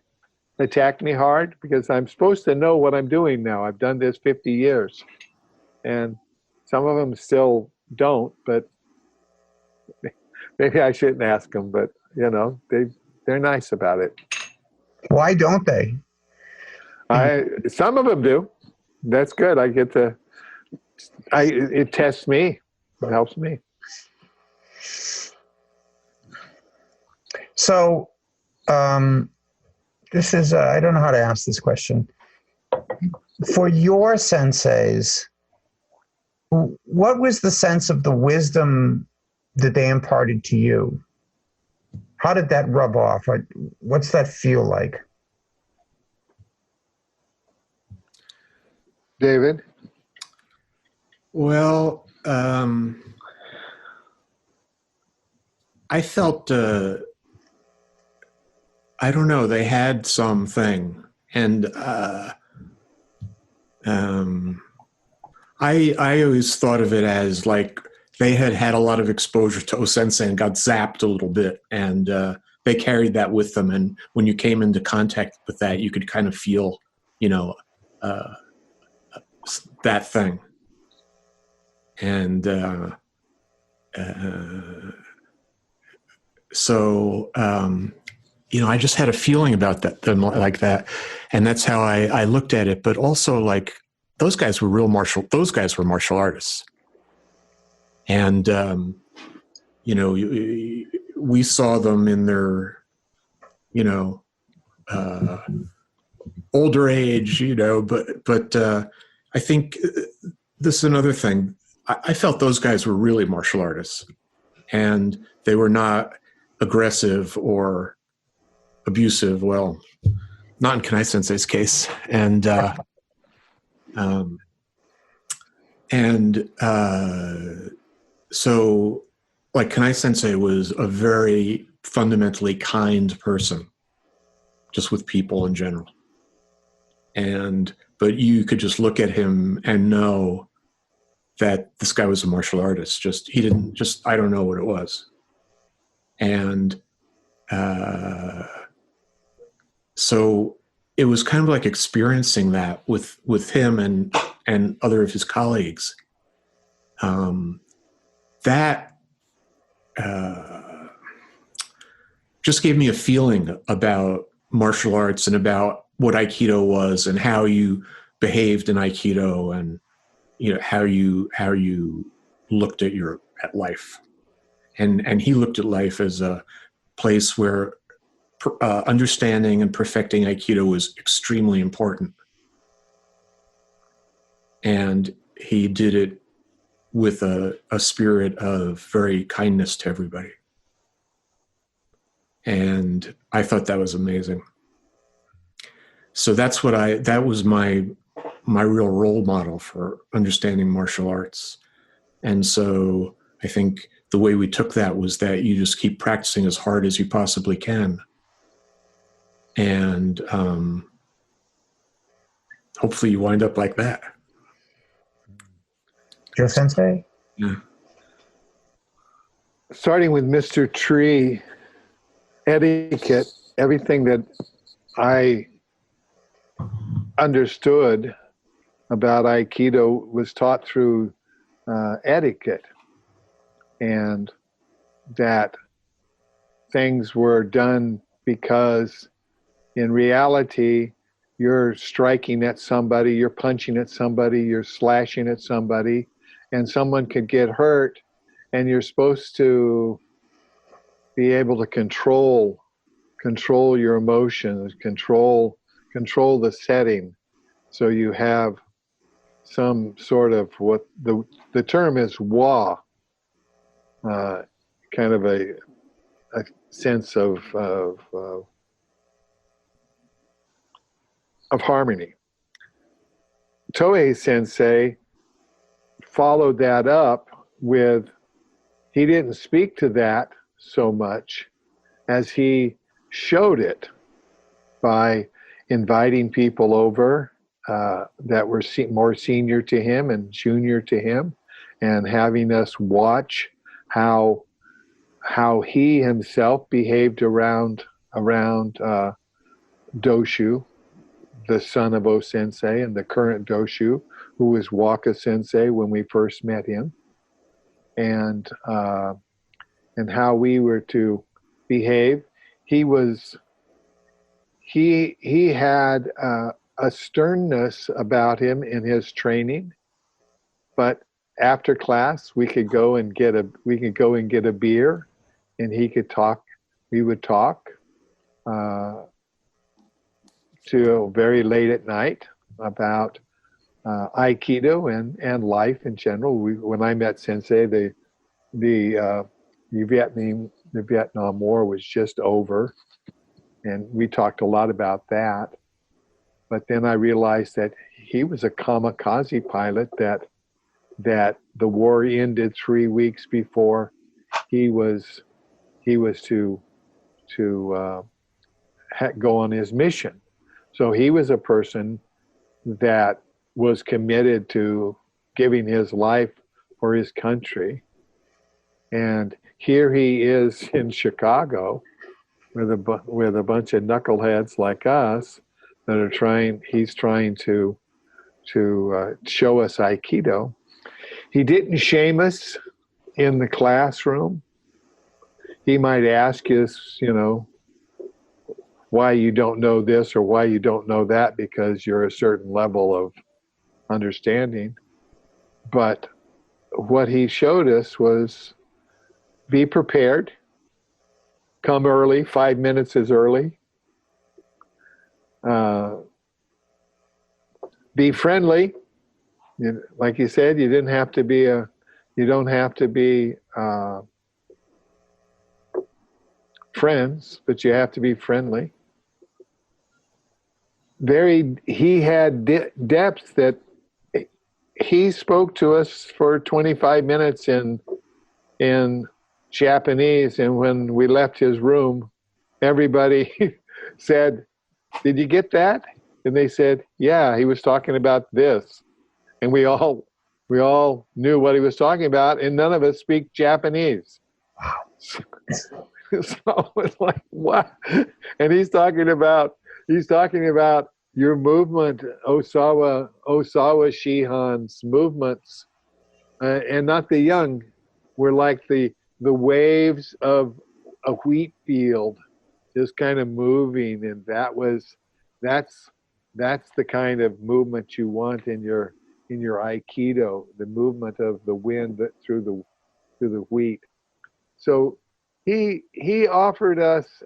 attack me hard, because I'm supposed to know what I'm doing now. I've done this 50 years. And some of them still don't, but maybe I shouldn't ask them, but they're nice about it. Why don't they? Some of them do. That's good. I get to it tests me. It helps me. So, this is, I don't know how to ask this question. For your senseis, what was the sense of the wisdom that they imparted to you? How did that rub off? What's that feel like? David? Well, I felt, I don't know, they had something. And I always thought of it as like they had a lot of exposure to O-sensei and got zapped a little bit. And they carried that with them. And when you came into contact with that, you could kind of feel, that thing. And so, I just had a feeling about them like that. And that's how I looked at it. But also, like, those guys were martial artists. And, we saw them in their, older age, but I think this is another thing. I felt those guys were really martial artists, and they were not aggressive or abusive. Well, not in Kanai Sensei's case. And so, like, Kanai Sensei was a very fundamentally kind person, just with people in general. But you could just look at him and know that this guy was a martial artist. I don't know what it was. And so it was kind of like experiencing that with him and other of his colleagues. That just gave me a feeling about martial arts and about what Aikido was and how you behaved in Aikido and how you looked at life. And he looked at life as a place where understanding and perfecting Aikido was extremely important. And he did it with a spirit of very kindness to everybody. And I thought that was amazing. So that was my real role model for understanding martial arts. And so I think the way we took that was that you just keep practicing as hard as you possibly can. And hopefully you wind up like that. Joe Sensei? Yeah. Starting with Mr. Tree, etiquette, everything that I understood about Aikido was taught through etiquette, and that things were done because in reality you're striking at somebody, you're punching at somebody, you're slashing at somebody, and someone could get hurt, and you're supposed to be able to control your emotions, control the setting, so you have some sort of what the term is wa, kind of a sense of harmony. Toei Sensei followed that up with, he didn't speak to that so much as he showed it by inviting people over that were more senior to him and junior to him, and having us watch how he himself behaved around Doshu, the son of O-sensei and the current Doshu, who was Waka Sensei when we first met him, and how we were to behave. He had a sternness about him in his training, but after class, we could go and get a beer, and he could talk. We would talk to very late at night about Aikido and life in general. When I met Sensei, the Vietnam War was just over, and we talked a lot about that. But then I realized that he was a kamikaze pilot, that the war ended 3 weeks before he was to go on his mission. So he was a person that was committed to giving his life for his country. And here he is in Chicago with a bunch of knuckleheads like us that are he's trying to show us Aikido. He didn't shame us in the classroom. He might ask us, why you don't know this or why you don't know that, because you're a certain level of understanding. But what he showed us was be prepared, come early, 5 minutes is early, be friendly. Like you said, you don't have to be friends, but you have to be friendly. He had depth that he spoke to us for 25 minutes in Japanese, and when we left his room, everybody said, "Did you get that?" And they said, "Yeah, he was talking about this." And we all knew what he was talking about, and none of us speak Japanese. Wow. So it's like, what? And he's talking about your movement, Osawa Shihan's movements, and not the young. We're like the waves of a wheat field, just kind of moving, and that's the kind of movement you want in your Aikido, the movement of the wind through the wheat. So he offered us.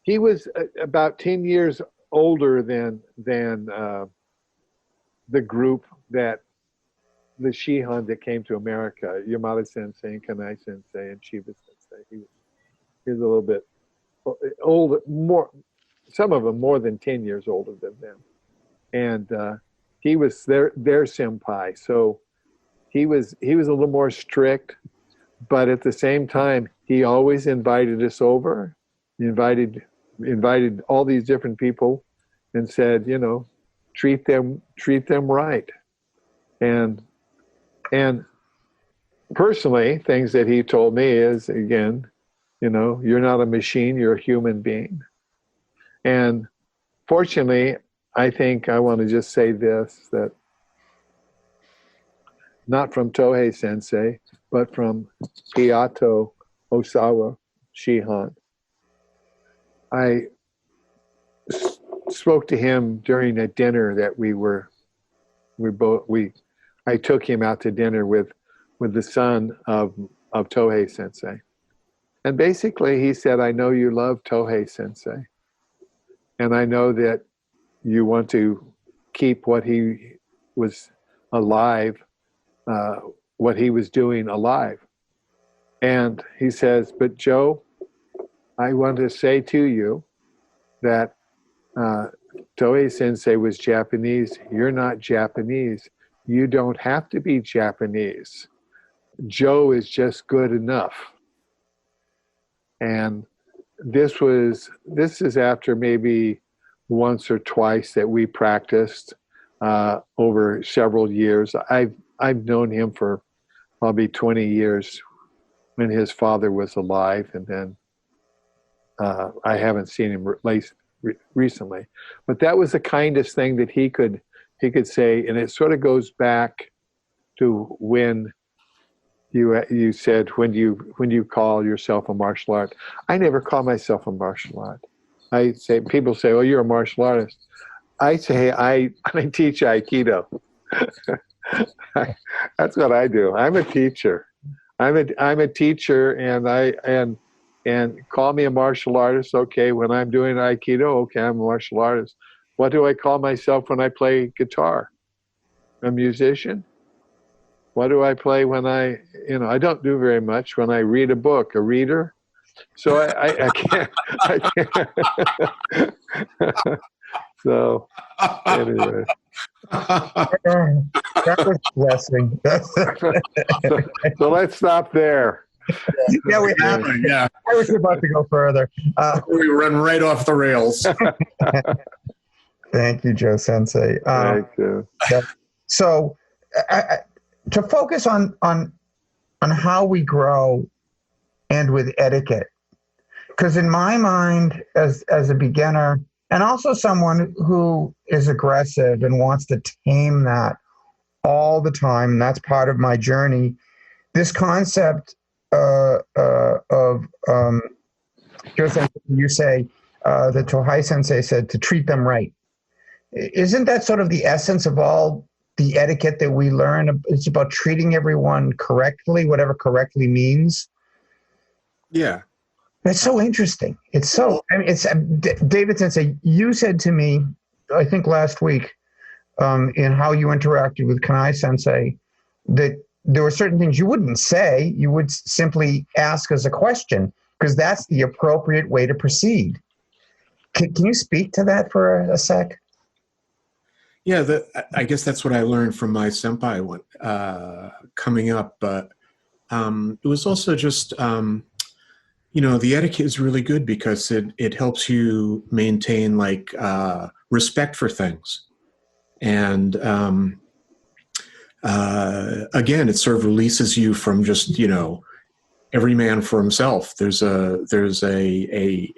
He was about 10 years older than the group the Shihan that came to America, Yamada Sensei and Kanai Sensei and Shiba Sensei. He was a little bit older, some of them more than 10 years older than them. And he was their senpai. So he was a little more strict, but at the same time, he always invited us over. He invited all these different people and said, treat them right. And personally, things that he told me is, again, you're not a machine, you're a human being. And fortunately, I think I want to just say this, that not from Tohei Sensei, but from Hiyato Osawa Shihan. I spoke to him during a dinner that I took him out to dinner with the son of Tohei Sensei. And basically he said, I know you love Tohei Sensei. And I know that you want to keep what he was alive, what he was doing alive. And he says, but Joe, I want to say to you that Tohei Sensei was Japanese. You're not Japanese. You don't have to be Japanese. Joe is just good enough. And this is after maybe once or twice that we practiced over several years. I've known him for probably 20 years when his father was alive, and then I haven't seen him recently. But that was the kindest thing that he could say, and it sort of goes back to when you said when you call yourself a martial art. I never call myself a martial art. People say, "Oh, you're a martial artist." I say I teach Aikido. That's what I do. I'm a teacher. I'm a teacher, and call me a martial artist. Okay, when I'm doing Aikido, okay, I'm a martial artist. What do I call myself when I play guitar? A musician. What do I play when I don't do very much. When I read a book, a reader. So I can't. I can't. So anyway. That was a blessing. So let's stop there. Yeah, we have. Yeah, I was about to go further. we run right off the rails. Thank you, Joe Sensei. Thank you. So, to focus on how we grow and with etiquette, because in my mind, as a beginner, and also someone who is aggressive and wants to tame that all the time, and that's part of my journey, this concept of Josef, you say that Tohei Sensei said to treat them right. Isn't that sort of the essence of all the etiquette that we learn? It's about treating everyone correctly, whatever correctly means. Yeah. That's so interesting. It's so, I mean, it's David Sensei, you said to me, I think last week, in how you interacted with Kanai Sensei, that there were certain things you wouldn't say, you would simply ask as a question, because that's the appropriate way to proceed. Can you speak to that for a sec? Yeah, I guess that's what I learned from my senpai coming up. But it was also just, the etiquette is really good because it helps you maintain respect for things. And again, it sort of releases you from just, every man for himself. There's a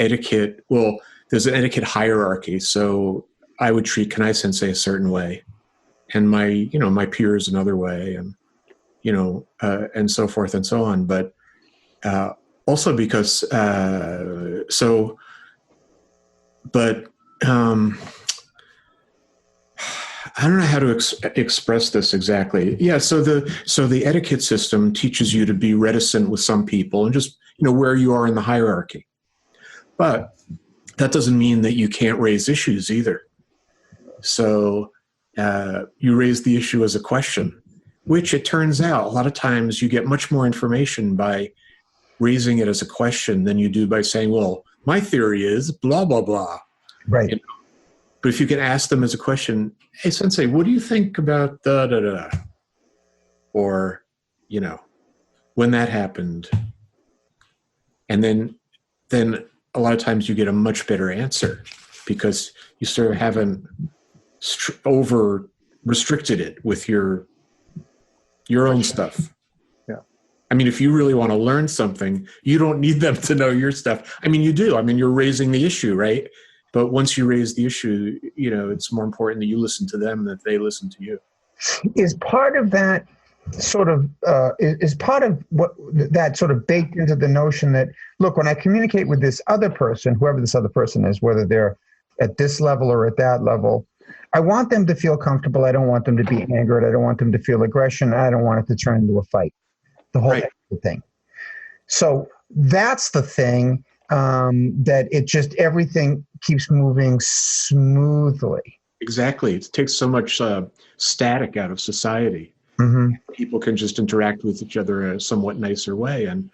etiquette. Well, there's an etiquette hierarchy. So I would treat Kanai Sensei a certain way, and my peers another way, and and so forth and so on. But also because I don't know how to express this exactly. Yeah, so the etiquette system teaches you to be reticent with some people and just where you are in the hierarchy. But that doesn't mean that you can't raise issues either. So you raise the issue as a question, which it turns out a lot of times you get much more information by raising it as a question than you do by saying, well, my theory is blah, blah, blah. Right. But if you can ask them as a question, hey, Sensei, what do you think about da, da, da? Or, when that happened. And then a lot of times you get a much better answer because you sort of haven't over restricted it with your own stuff. Yeah. I mean, if you really want to learn something, you don't need them to know your stuff. I mean, you do. I mean, you're raising the issue, right? But once you raise the issue, it's more important that you listen to them than that they listen to you. Is part of that sort of is part of what that sort of baked into the notion that, look, when I communicate with this other person, whoever this other person is, whether they're at this level or at that level, I want them to feel comfortable. I don't want them to be angered. I don't want them to feel aggression. I don't want it to turn into a fight. The whole thing. So that's the thing, that it just, everything keeps moving smoothly. Exactly. It takes so much static out of society. Mm-hmm. People can just interact with each other in a somewhat nicer way. And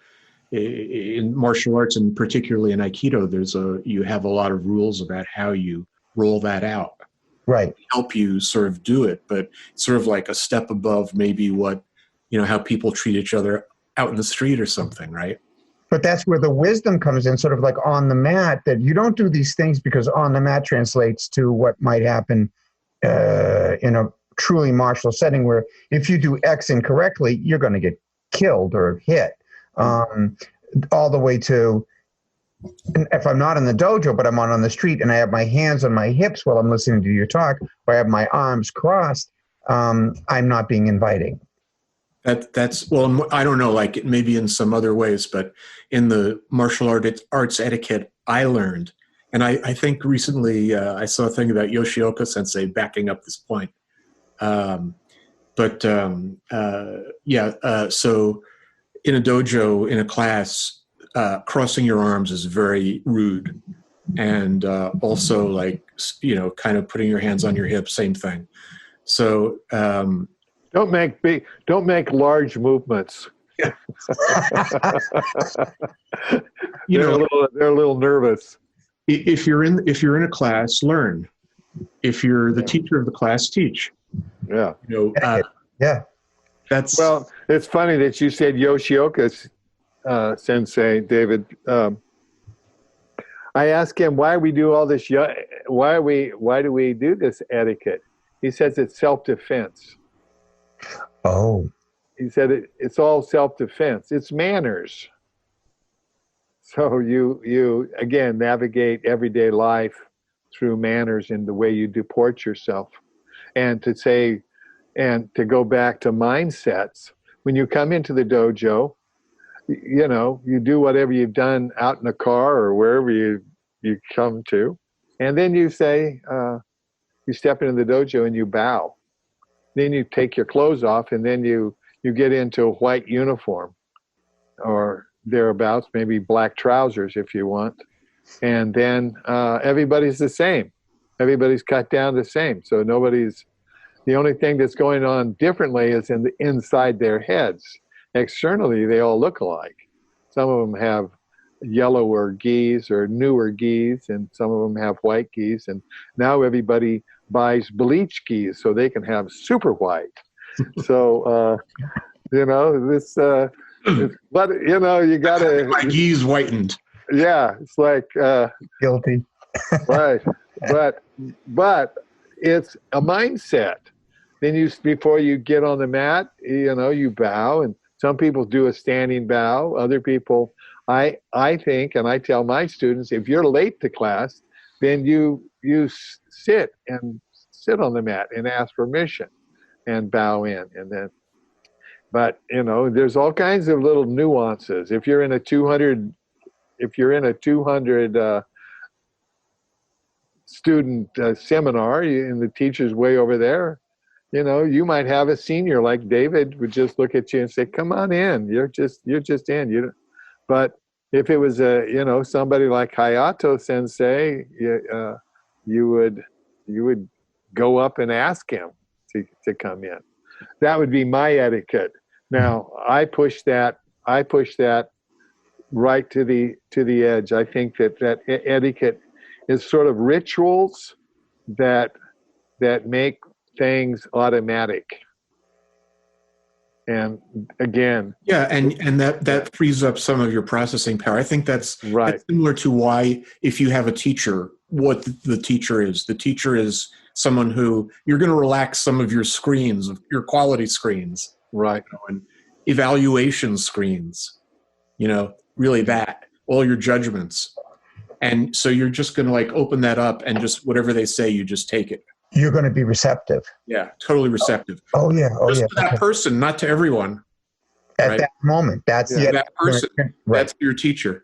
in martial arts, and particularly in Aikido, you have a lot of rules about how you roll that out. Right. Help you sort of do it, but it's sort of like a step above maybe what, how people treat each other out in the street or something, right? But that's where the wisdom comes in, sort of like on the mat, that you don't do these things because on the mat translates to what might happen in a truly martial setting, where if you do X incorrectly, you're going to get killed or hit. All the way to, if I'm not in the dojo, but I'm on the street and I have my hands on my hips while I'm listening to you talk, or I have my arms crossed, I'm not being inviting. That's well, I don't know, like maybe in some other ways, but in the martial arts etiquette I learned, and I think recently I saw a thing about Yoshioka Sensei backing up this point, But so in a dojo, in a class, crossing your arms is very rude. And also, like, kind of putting your hands on your hips, same thing. So don't make large movements. Yeah. They're a little nervous. If you're in a class, learn. If you're the teacher of the class, teach. Yeah. Yeah. That's Well. It's funny that you said Yoshioka Sensei, David. I asked him why we do all this. Why do we do this etiquette? He says it's self-defense. Oh. He said it's all self-defense. It's manners. So you again navigate everyday life through manners in the way you deport yourself. And to go back to mindsets, when you come into the dojo, you do whatever you've done out in the car or wherever you come to, and then you say, you step into the dojo and you bow. Then you take your clothes off, and then you get into a white uniform or thereabouts, maybe black trousers if you want. And then everybody's the same. Everybody's cut down the same. So the only thing that's going on differently is inside their heads. Externally, they all look alike. Some of them have yellower gis or newer gis, and some of them have white gis. And now everybody buys bleach gis so they can have super white. So, but you gotta. My gis whitened. Yeah, it's like Guilty. right, but it's a mindset. Then before you get on the mat, you bow, and some people do a standing bow. Other people, I think, and I tell my students, if you're late to class, then you sit on the mat and ask permission and bow in, and then. But there's all kinds of little nuances. If you're in a 200 student seminar, and the teacher's way over there, you might have a senior like David would just look at you and say, "Come on in. You're just in." But if it was somebody like Hayato Sensei, you would go up and ask him to come in. That would be my etiquette. Now I push that right to the edge. I think that etiquette is sort of rituals that make things automatic. And again, and that frees up some of your processing power. I think that's right. That's similar to why, if you have a teacher, what the teacher is. The teacher is someone who you're going to relax some of your screens, your quality screens, right, and evaluation screens. Really that all your judgments, and so you're just going to open that up and just whatever they say, you just take it. You're going to be receptive. Yeah, totally receptive. Oh yeah. Just to that person, not to everyone. At that moment, that's that person. Right. That's your teacher,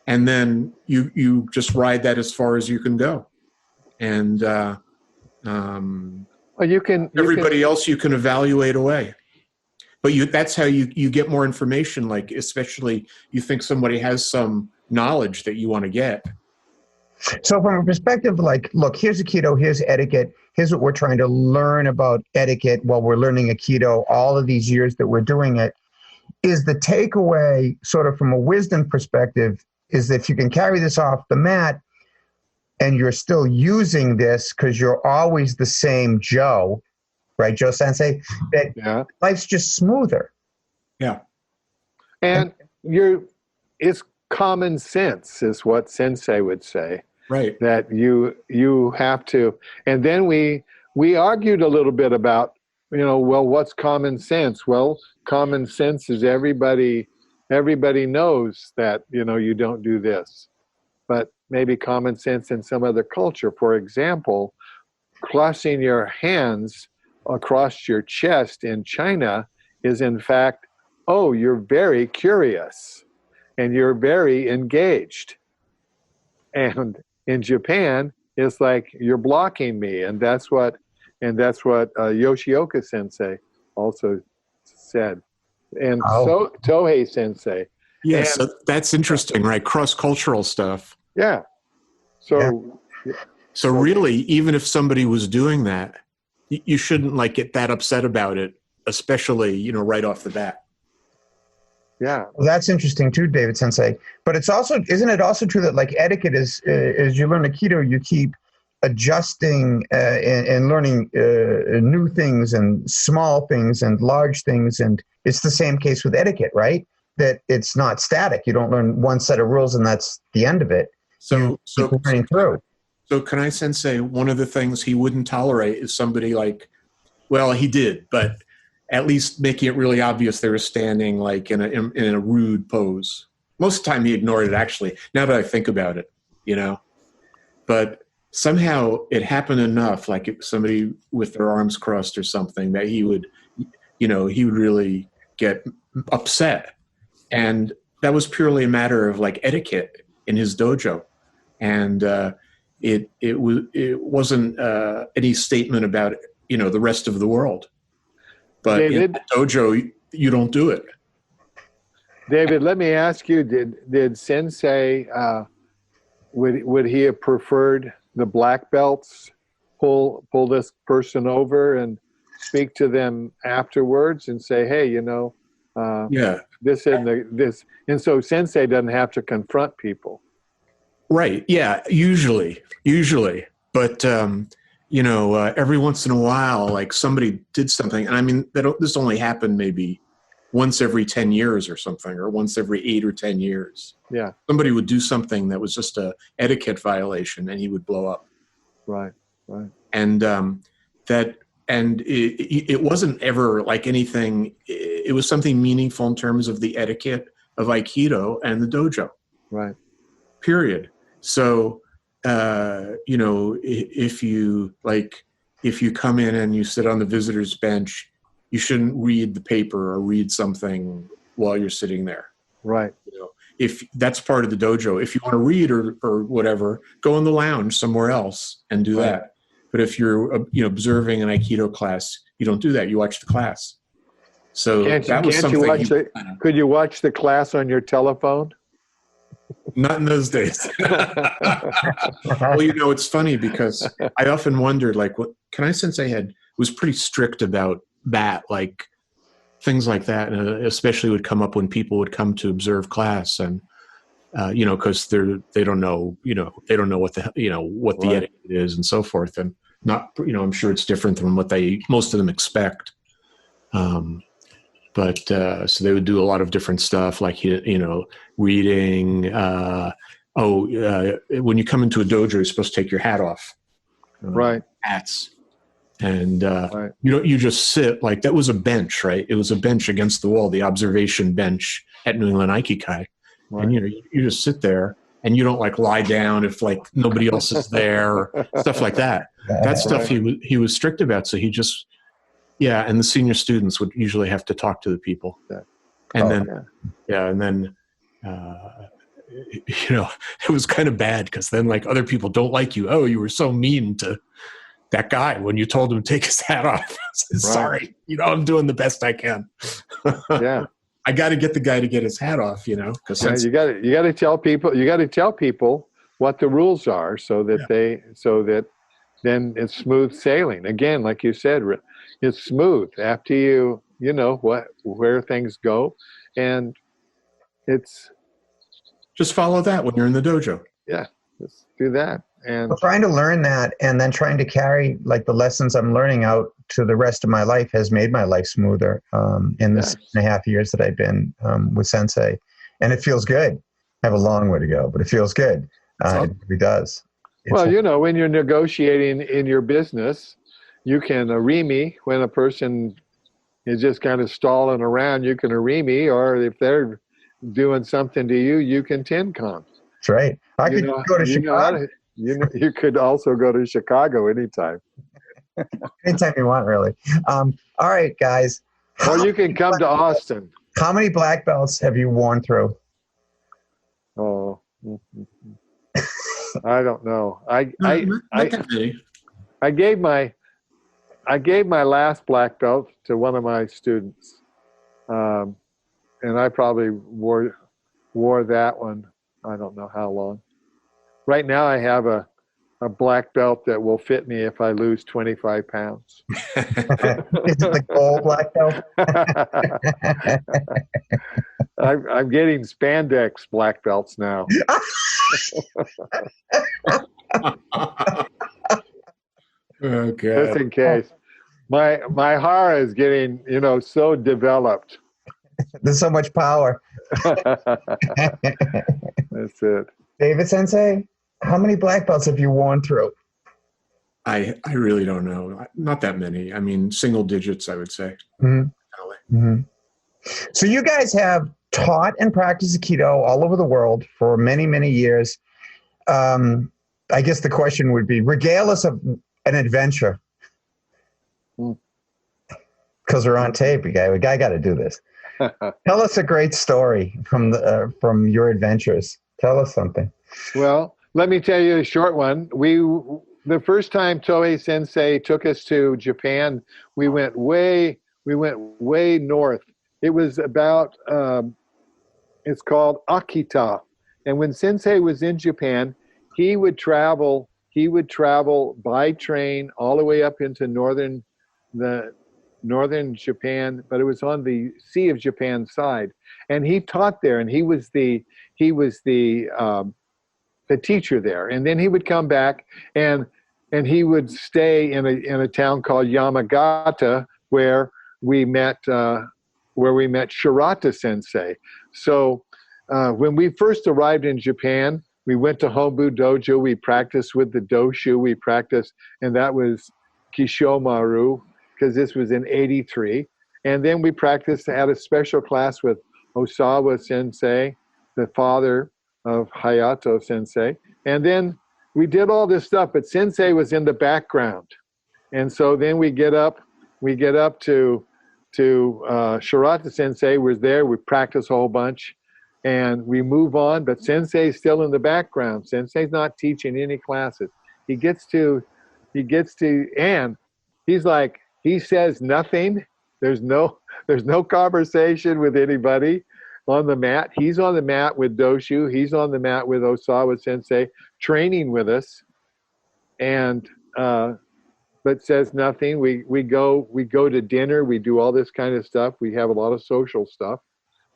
and then you just ride that as far as you can go, and everybody else you can evaluate away. But that's how you get more information. Especially you think somebody has some knowledge that you want to get. So from a perspective, look, here's Aikido, here's etiquette, here's what we're trying to learn about etiquette while we're learning Aikido, all of these years that we're doing it, is the takeaway sort of from a wisdom perspective is that if you can carry this off the mat and you're still using this because you're always the same Joe, right, Joe Sensei, that life's just smoother. Yeah. And it's common sense is what Sensei would say. Right. That you have to, and then we argued a little bit about, well, what's common sense? Well, common sense is everybody knows that, you don't do this. But maybe common sense in some other culture, for example, crossing your hands across your chest in China is in fact, oh, you're very curious and you're very engaged. And in Japan, it's like you're blocking me, and that's what Yoshioka Sensei also said, and Oh. so Tohei Sensei. Yes, And, so that's interesting, right? Cross-cultural stuff. yeah. So, So really, even if somebody was doing that, you shouldn't like get that upset about it, especially, you know, right off the bat. yeah. Well, that's interesting too, David Sensei. But it's also, isn't it also true that like etiquette is, as you learn Aikido, you keep adjusting and learning new things and small things and large things, and it's the same case with etiquette, right? That it's not static. You don't learn one set of rules and that's the end of it. You keep learning through. So can I Sensei, one of the things he wouldn't tolerate is somebody like, well, he did, but at least making it really obvious they were standing like in a rude pose. Most of the time he ignored it, actually, now that I think about it, you know. But somehow it happened enough, like if somebody with their arms crossed or something, that he would, you know, he would really get upset. And that was purely a matter of like etiquette in his dojo. And it wasn't any statement about, you know, the rest of the world. But David, in the dojo, you don't do it. David, let me ask you: Did Sensei would he have preferred the black belts pull this person over and speak to them afterwards and say, hey, you know, this and this, and so Sensei doesn't have to confront people. Right. Yeah. Usually, but you know, every once in a while, like somebody did something, and I mean, this only happened maybe once every 10 years or something, or once every 8 or 10 years. Yeah. Somebody would do something that was just a etiquette violation, and he would blow up. Right. Right. And it wasn't ever like anything. It was something meaningful in terms of the etiquette of Aikido and the dojo. Right. Period. So, you know, if you come in and you sit on the visitor's bench, you shouldn't read the paper or read something while you're sitting there. Right. You know, if that's part of the dojo, if you want to read or whatever, go in the lounge somewhere else and do that. But if you're, you know, observing an Aikido class, you don't do that. You watch the class. So could you watch the class on your telephone? Not in those days. Well, you know, it's funny because I often wondered, like, what Kanai Sensei was pretty strict about that, like things like that, and especially would come up when people would come to observe class, and you know, because they don't know, you know, what the etiquette is and so forth, and not, you know, I'm sure it's different than what most of them expect. But so they would do a lot of different stuff, like, you know, reading. When you come into a dojo, you're supposed to take your hat off. Right. Hats. And you just sit, like, that was a bench, right? It was a bench against the wall, the observation bench at New England Aikikai. Right. And, you know, you just sit there, and you don't like lie down if like nobody else is there, or stuff like that. That stuff he was strict about. So he just, and the senior students would usually have to talk to the people. And then, you know, it was kind of bad because then like other people don't like you. Oh, you were so mean to that guy when you told him to take his hat off. Sorry, you know, I'm doing the best I can. Yeah. I got to get the guy to get his hat off, you know, because you got to tell people what the rules are so that then it's smooth sailing. Again, like you said, it's smooth after you know where things go, and it's just follow that when you're in the dojo. Yeah, just do that. And trying to learn that and then trying to carry like the lessons I'm learning out to the rest of my life has made my life smoother in the 6.5 years that I've been with Sensei. And it feels good. I have a long way to go, but it feels good. It really does. Well, you know, when you're negotiating in your business, you can arimi when a person is just kind of stalling around. You can arimi, or if they're doing something to you, you can tencon. That's right. I could go to Chicago. You could also go to Chicago anytime. Anytime you want, really. All right, guys. Or you can come to Austin. How many black belts have you worn through? Oh, I don't know. I I gave my last black belt to one of my students, and I probably wore that one. I don't know how long. Right now, I have a black belt that will fit me if I lose 25 pounds. Is it the gold black belt? I'm getting spandex black belts now. Okay. Just in case. My hara is getting, so developed. There's so much power. That's it. David Sensei, how many black belts have you worn through? I really don't know. Not that many. I mean, single digits, I would say. Mm-hmm. Mm-hmm. So you guys have taught and practiced Aikido all over the world for many, many years. I guess the question would be, regale us of an adventure. Because we're on tape, we guy got to do this. Tell us a great story from your adventures. Tell us something. Well, let me tell you a short one. The first time Tohei Sensei took us to Japan, we went way north. It was about it's called Akita. And when Sensei was in Japan, he would travel by train all the way up into northern Japan, but it was on the Sea of Japan side. And he taught there, and he was the teacher there. And then he would come back and he would stay in a town called Yamagata where we met Shirata Sensei. So when we first arrived in Japan, we went to Hombu Dojo. We practiced with the Doshu. And that was Kishomaru, because this was in 83. And then we had a special class with Osawa Sensei, the father of Hayato Sensei. And then we did all this stuff, but Sensei was in the background. And so then we get up to Shirata Sensei was there. We practice a whole bunch and we move on, but Sensei's still in the background. Sensei's not teaching any classes. He gets to, and he's like, he says nothing. There's no conversation with anybody on the mat. He's on the mat with Doshu. He's on the mat with Osawa Sensei, training with us, and but says nothing. We go to dinner. We do all this kind of stuff. We have a lot of social stuff,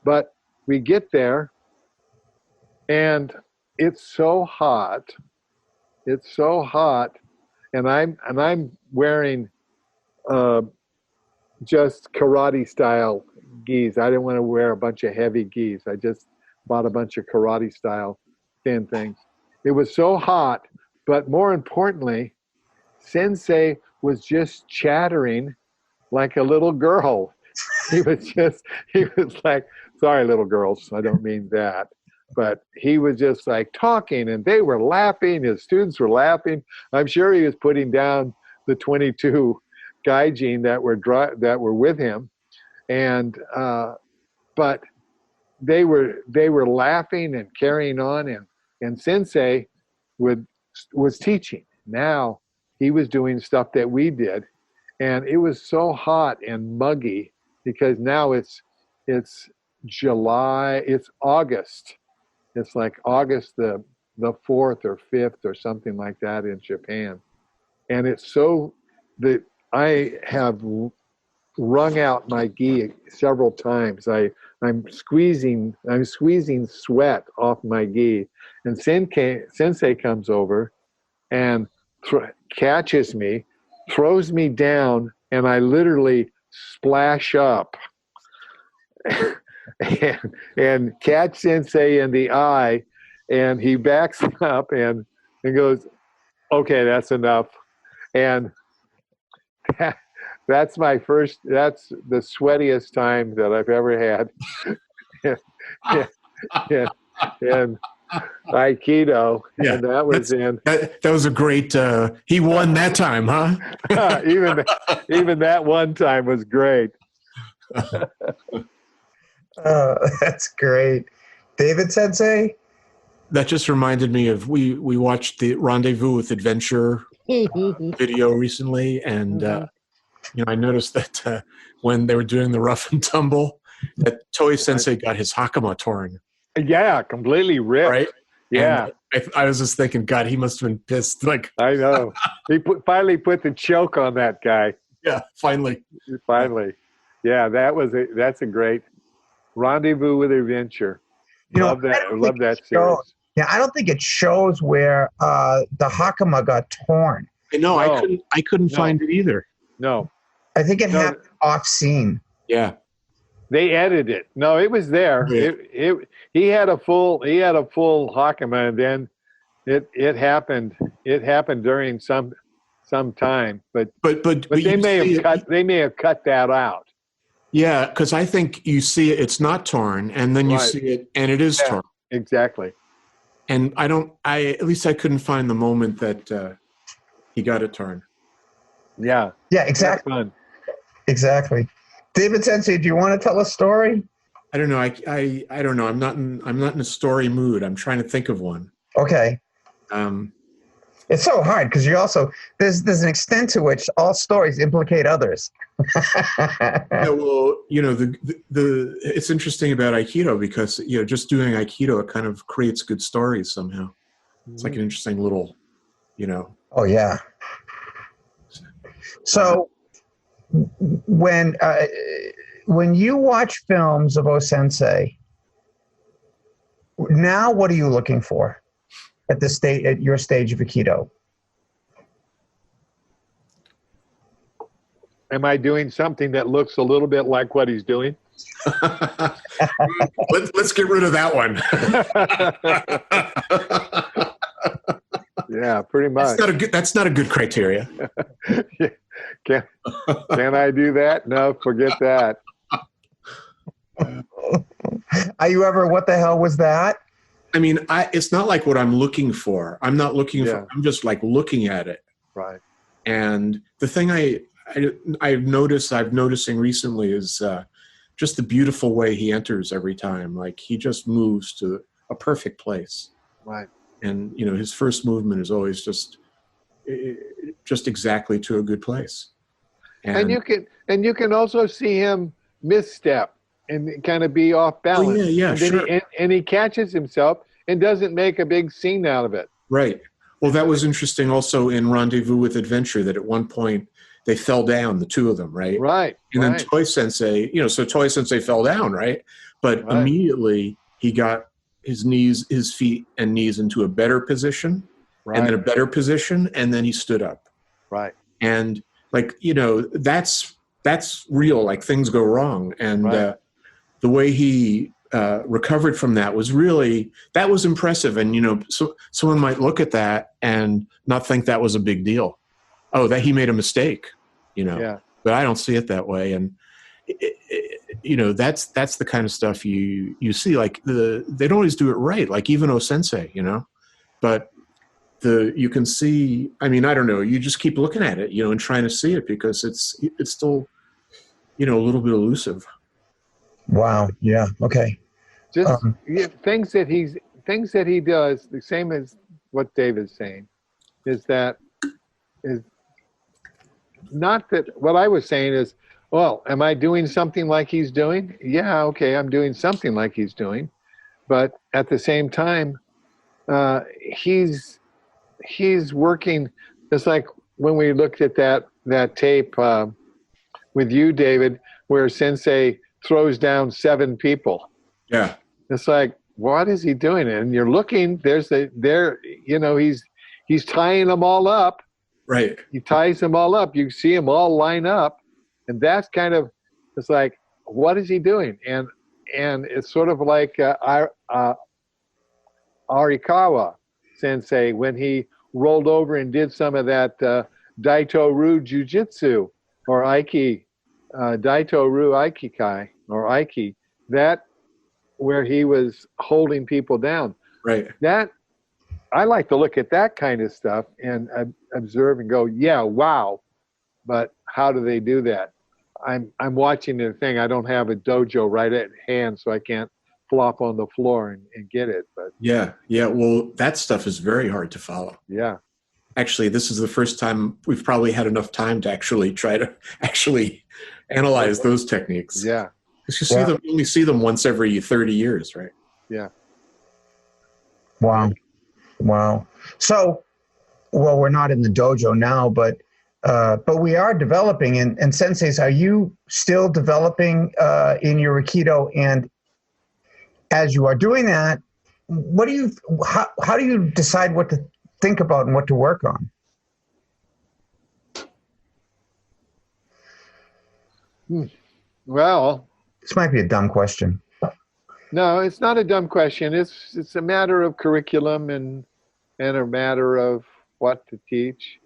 but we get there, and it's so hot. It's so hot, and I'm wearing just karate style gis. I didn't want to wear a bunch of heavy gis. I just bought a bunch of karate style thin things. It was so hot, but more importantly, Sensei was just chattering like a little girl. He was like, sorry, little girls, I don't mean that. But he was just like talking, and they were laughing. His students were laughing. I'm sure he was putting down the 22 gaijin that were with him, and but they were laughing and carrying on, and Sensei was teaching. Now he was doing stuff that we did, and it was so hot and muggy because now it's July, it's August. It's like August the 4th or 5th or something like that in Japan. And it's so that I have wrung out my gi several times. I'm squeezing sweat off my gi. And Sensei comes over and catches me, throws me down, and I literally splash up. and catch Sensei in the eye, and he backs up and goes, okay, that's enough. And that's the sweatiest time that I've ever had in Aikido. Yeah, and that was that was a great he won that time, huh? even that one time was great. Oh, that's great. David Sensei? That just reminded me of we watched the Rendezvous with Adventure video recently, and I noticed that when they were doing the rough and tumble, that Toei Sensei got his hakama torn. Yeah, completely ripped. Right? Yeah. And I was just thinking, God, he must have been pissed. Like, I know. He finally put the choke on that guy. yeah, finally. Finally. Yeah, that's a great Rendezvous with Adventure. Love that series. Yeah, I don't think it shows where the hakama got torn. No, I couldn't find it either. No. I think it happened off scene. Yeah. They edited it. No, it was there. Yeah. He had a full hakama, and then it happened. It happened during some time, but they may have cut that out. Yeah, because I think you see it, it's not torn, and then you see it, and it is torn. Exactly. And at least I couldn't find the moment that he got it torn. Yeah, exactly. Exactly. David Sensei, do you want to tell a story? I don't know. I don't know. I'm not in a story mood. I'm trying to think of one. Okay. It's so hard because you also there's an extent to which all stories implicate others. Yeah, well, it's interesting about Aikido because just doing Aikido, it kind of creates good stories somehow. It's like an interesting little, Oh yeah. So when you watch films of O-sensei, now what are you looking for at your stage of Aikido? Am I doing something that looks a little bit like what he's doing? Let's get rid of that one. Yeah, pretty much. That's not a good criteria. Can I do that? No, forget that. Are you ever? What the hell was that? I mean, it's not like what I'm looking for. I'm not looking for. I'm just like looking at it. Right. And the thing I'm noticing recently is just the beautiful way he enters every time. Like he just moves to a perfect place. Right. And his first movement is always just exactly to a good place. And you can also see him misstep and kind of be off balance. Oh, yeah, and sure. And he catches himself and doesn't make a big scene out of it. Right. Well, that was interesting also in Rendezvous with Adventure that at one point they fell down, the two of them, right? Right. And then Toei Sensei, so Toei Sensei fell down, right? But immediately he got his feet and knees into a better position, and then a better position, and then he stood up. Right. And that's real. Like things go wrong, and the way he recovered from that was impressive. And so someone might look at that and not think that was a big deal. Oh, that he made a mistake, Yeah. But I don't see it that way. And that's the kind of stuff you see. Like they don't always do it right. Like even O-sensei, but you can see. I mean, I don't know. You just keep looking at it, and trying to see it because it's still, a little bit elusive. Wow. Yeah. Okay. Just things that he does, the same as what David's saying, is not that what I was saying is, well, am I doing something like he's doing? Yeah, okay, I'm doing something like he's doing, but at the same time, he's working. It's like when we looked at that tape with you, David, where Sensei throws down 7 people. Yeah. It's like, what is he doing? And you're looking, he's tying them all up. Right. He ties them all up. You see them all line up. And that's it's like, what is he doing? And it's sort of like Arikawa Sensei when he rolled over and did some of that Daito-Ru Jiu-Jitsu or Aiki, Daito-Ru Aikikai or Aiki, that where he was holding people down. Right. That I like to look at that kind of stuff and observe and go, yeah, wow. But how do they do that? I'm watching the thing. I don't have a dojo right at hand, so I can't flop on the floor and get it. But yeah. Well, that stuff is very hard to follow. Yeah. actually, this is the first time we've probably had enough time to actually try to actually analyze those techniques. Yeah. Because you only see them once every 30 years, right? Yeah. Wow. Wow. So, well, we're not in the dojo now, but we are developing. And Senseis, are you still developing in your Aikido? And as you are doing that, how do you decide what to think about and what to work on? Well, This might be a dumb question. no, it's not a dumb question. It's a matter of curriculum and a matter of what to teach.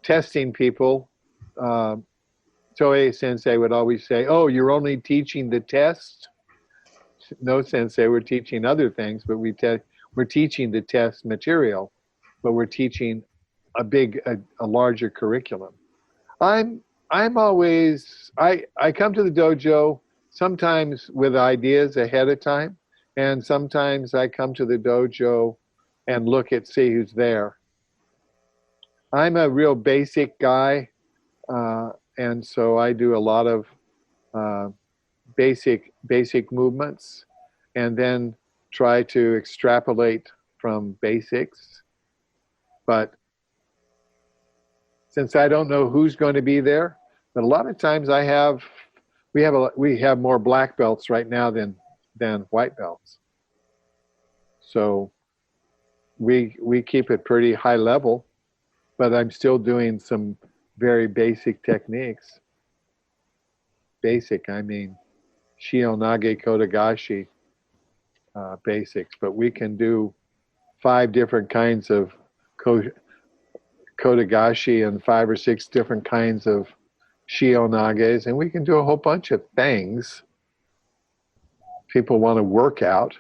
Testing people. Toei Sensei would always say, "Oh, you're only teaching the test." No, Sensei, we're teaching other things, but we're teaching the test material, but we're teaching a larger curriculum. I'm always I come to the dojo sometimes with ideas ahead of time, and sometimes I come to the dojo and see who's there. I'm a real basic guy, and so I do a lot of basic movements, and then try to extrapolate from basics. But since I don't know who's going to be there, but a lot of times we have more black belts right now than white belts. So we keep it pretty high level, but I'm still doing some very basic techniques. Basic, I mean Shio-nage Kotegashi basics, but we can do 5 different kinds of Kotegashi and 5 or 6 different kinds of Shio-nages, and we can do a whole bunch of things. People want to work out.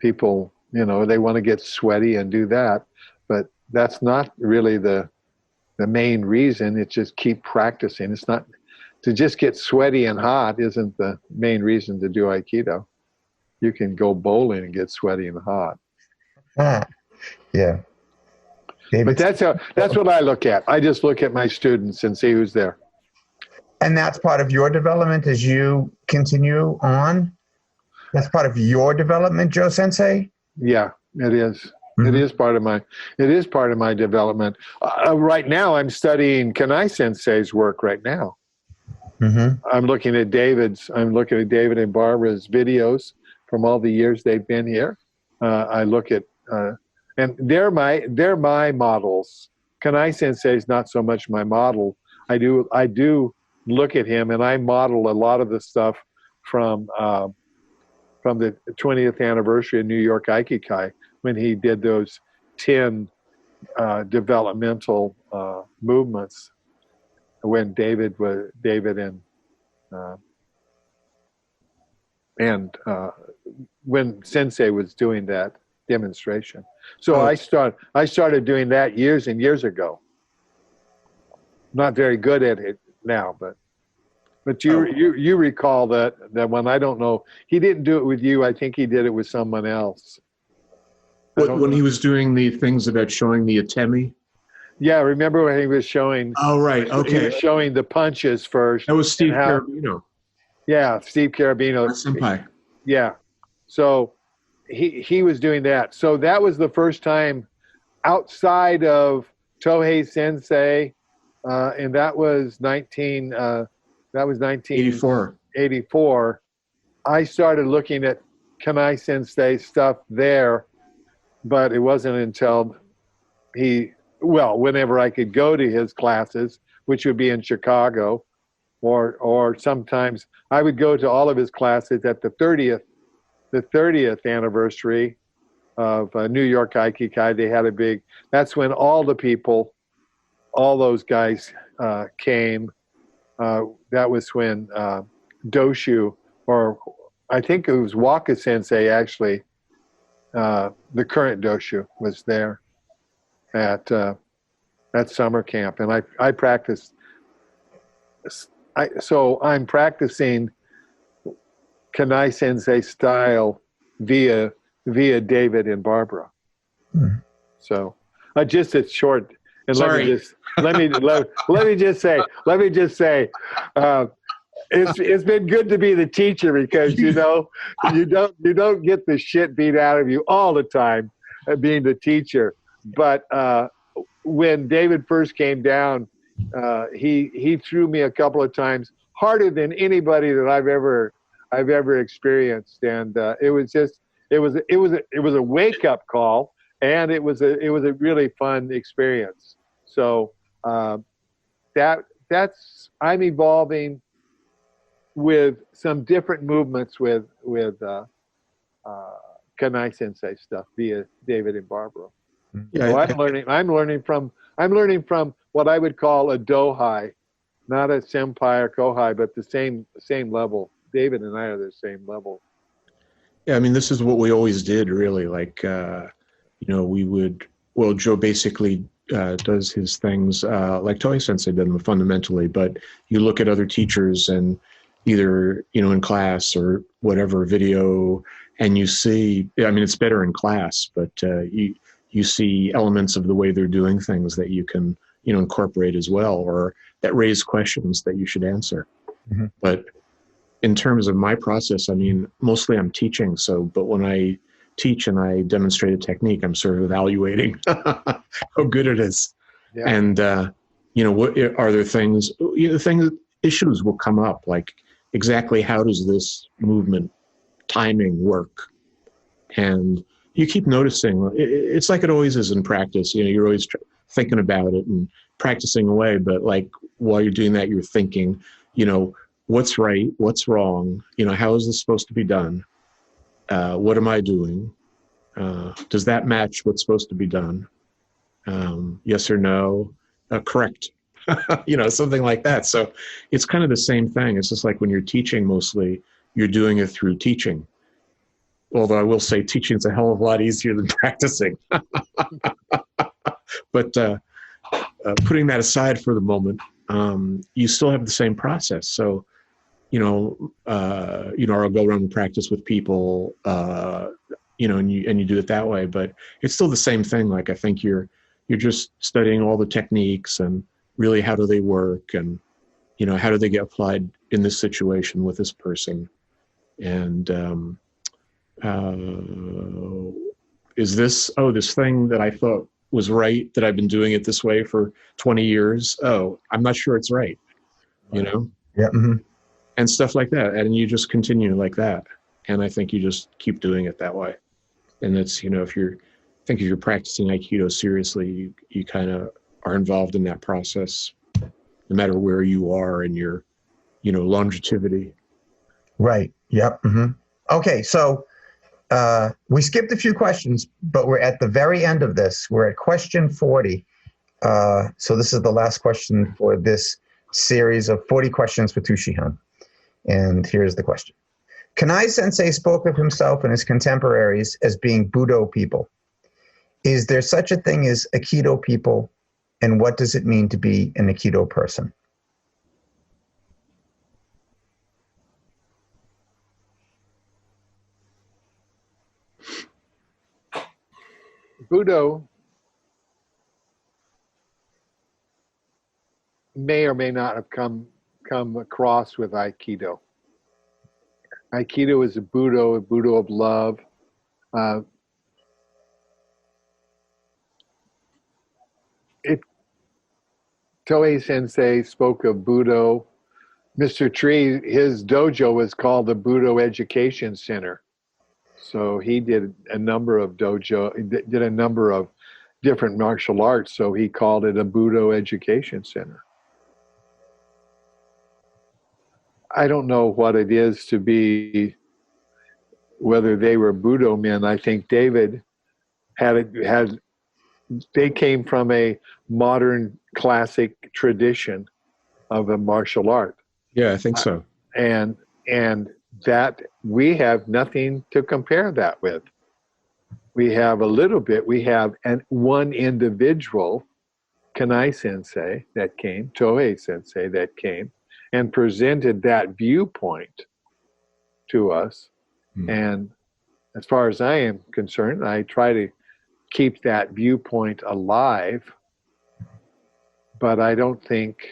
People, they want to get sweaty and do that, but that's not really the main reason. It's just keep practicing. It's not to just get sweaty and hot isn't the main reason to do Aikido. You can go bowling and get sweaty and hot. Yeah. But that's what I look at. I just look at my students and see who's there. And that's part of your development as you continue on? That's part of your development, Joe Sensei? Yeah, it is. Mm-hmm. It is part of my development. Right now, I'm studying Kanai Sensei's work right now. Mm-hmm. I'm looking at David and Barbara's videos from all the years they've been here. I look at and they're my models. Kanai Sensei is not so much my model. I do look at him, and I model a lot of the stuff from the 20th anniversary of New York Aikikai, when he did those 10 developmental movements. When David and when Sensei was doing that demonstration. So I started doing that years and years ago. Not very good at it now, but you recall that when I don't know, he didn't do it with you. I think he did it with someone else. When he was doing the things about showing the utemi? Yeah, remember when he was showing... Oh, right, okay. He was showing the punches first. That was Steve Carabino. Yeah, Steve Carabino. Senpai. Yeah. So he was doing that. So that was the first time outside of Tohei Sensei, and that was 1984. I started looking at Kanai Sensei stuff there, but it wasn't until whenever I could go to his classes, which would be in Chicago, or sometimes I would go to all of his classes at the 30th anniversary of New York Aikikai. They had that's when all those guys came. That was when Doshu, or I think it was Waka Sensei actually, the current Doshu was there at summer camp, and I practiced. So I'm practicing Kanai Sensei style via David and Barbara. So just a short. And Sorry. let me just say, it's been good to be the teacher because you don't get the shit beat out of you all the time being the teacher. But when David first came down, he threw me a couple of times harder than anybody that I've ever experienced, and it was a wake up call, and it was a really fun experience. So I'm evolving with some different movements with Kanai Sensei stuff via David and Barbara. Yeah, So I'm learning from what I would call a dohai, not a senpai or kohai, but the same level. David and I are the same level. Yeah, I mean, this is what we always did, really. Like, Joe basically does his things like Toei Sensei did them fundamentally, but you look at other teachers and either, in class or whatever video, and you see, I mean, it's better in class, but you see elements of the way they're doing things that you can, incorporate as well, or that raise questions that you should answer. Mm-hmm. But in terms of my process, I mean, mostly I'm teaching. But when I teach and I demonstrate a technique, I'm sort of evaluating how good it is. Yeah. And, what are there things, issues will come up, like exactly how does this movement timing work? And you keep noticing, it's like it always is in practice. You're always thinking about it and practicing away. But like while you're doing that, you're thinking, what's right, what's wrong? How is this supposed to be done? What am I doing? Does that match what's supposed to be done? Yes or no? Correct. Something like that. So it's kind of the same thing. It's just like when you're teaching, mostly you're doing it through teaching. Although I will say teaching is a hell of a lot easier than practicing. But putting that aside for the moment, you still have the same process. So, I'll go around and practice with people, and you do it that way. But it's still the same thing. Like I think you're just studying all the techniques and really how do they work, and how do they get applied in this situation with this person, and is this thing that I thought was right, that I've been doing it this way for 20 years. Oh, I'm not sure it's right, Yeah. Mm-hmm. and stuff like that. And you just continue like that. And I think you just keep doing it that way. And it's, if you're practicing Aikido seriously, you kind of are involved in that process, no matter where you are in your, longevity. Right. Yep. Mm-hmm. Okay. So we skipped a few questions, but we're at the very end of this. We're at question 40. So this is the last question for this series of 40 questions for Shihan. And here's the question. Kanai Sensei spoke of himself and his contemporaries as being Budo people. Is there such a thing as Aikido people? And what does it mean to be an Aikido person? Budo may or may not have come across with Aikido. Aikido is a Budo of love. Toei Sensei spoke of Budo. Mr. Tree, his dojo was called the Budo Education Center. So he did a number of different martial arts. So he called it a Budo Education Center. I don't know what it is to be, whether they were Budo men. I think David they came from a modern classic tradition of a martial art. Yeah, I think so. And that we have nothing to compare that with. We have a little bit. We have one individual, Kanai Sensei, that came, Toei Sensei that came, and presented that viewpoint to us. And as far as I am concerned, I try to keep that viewpoint alive. But I don't think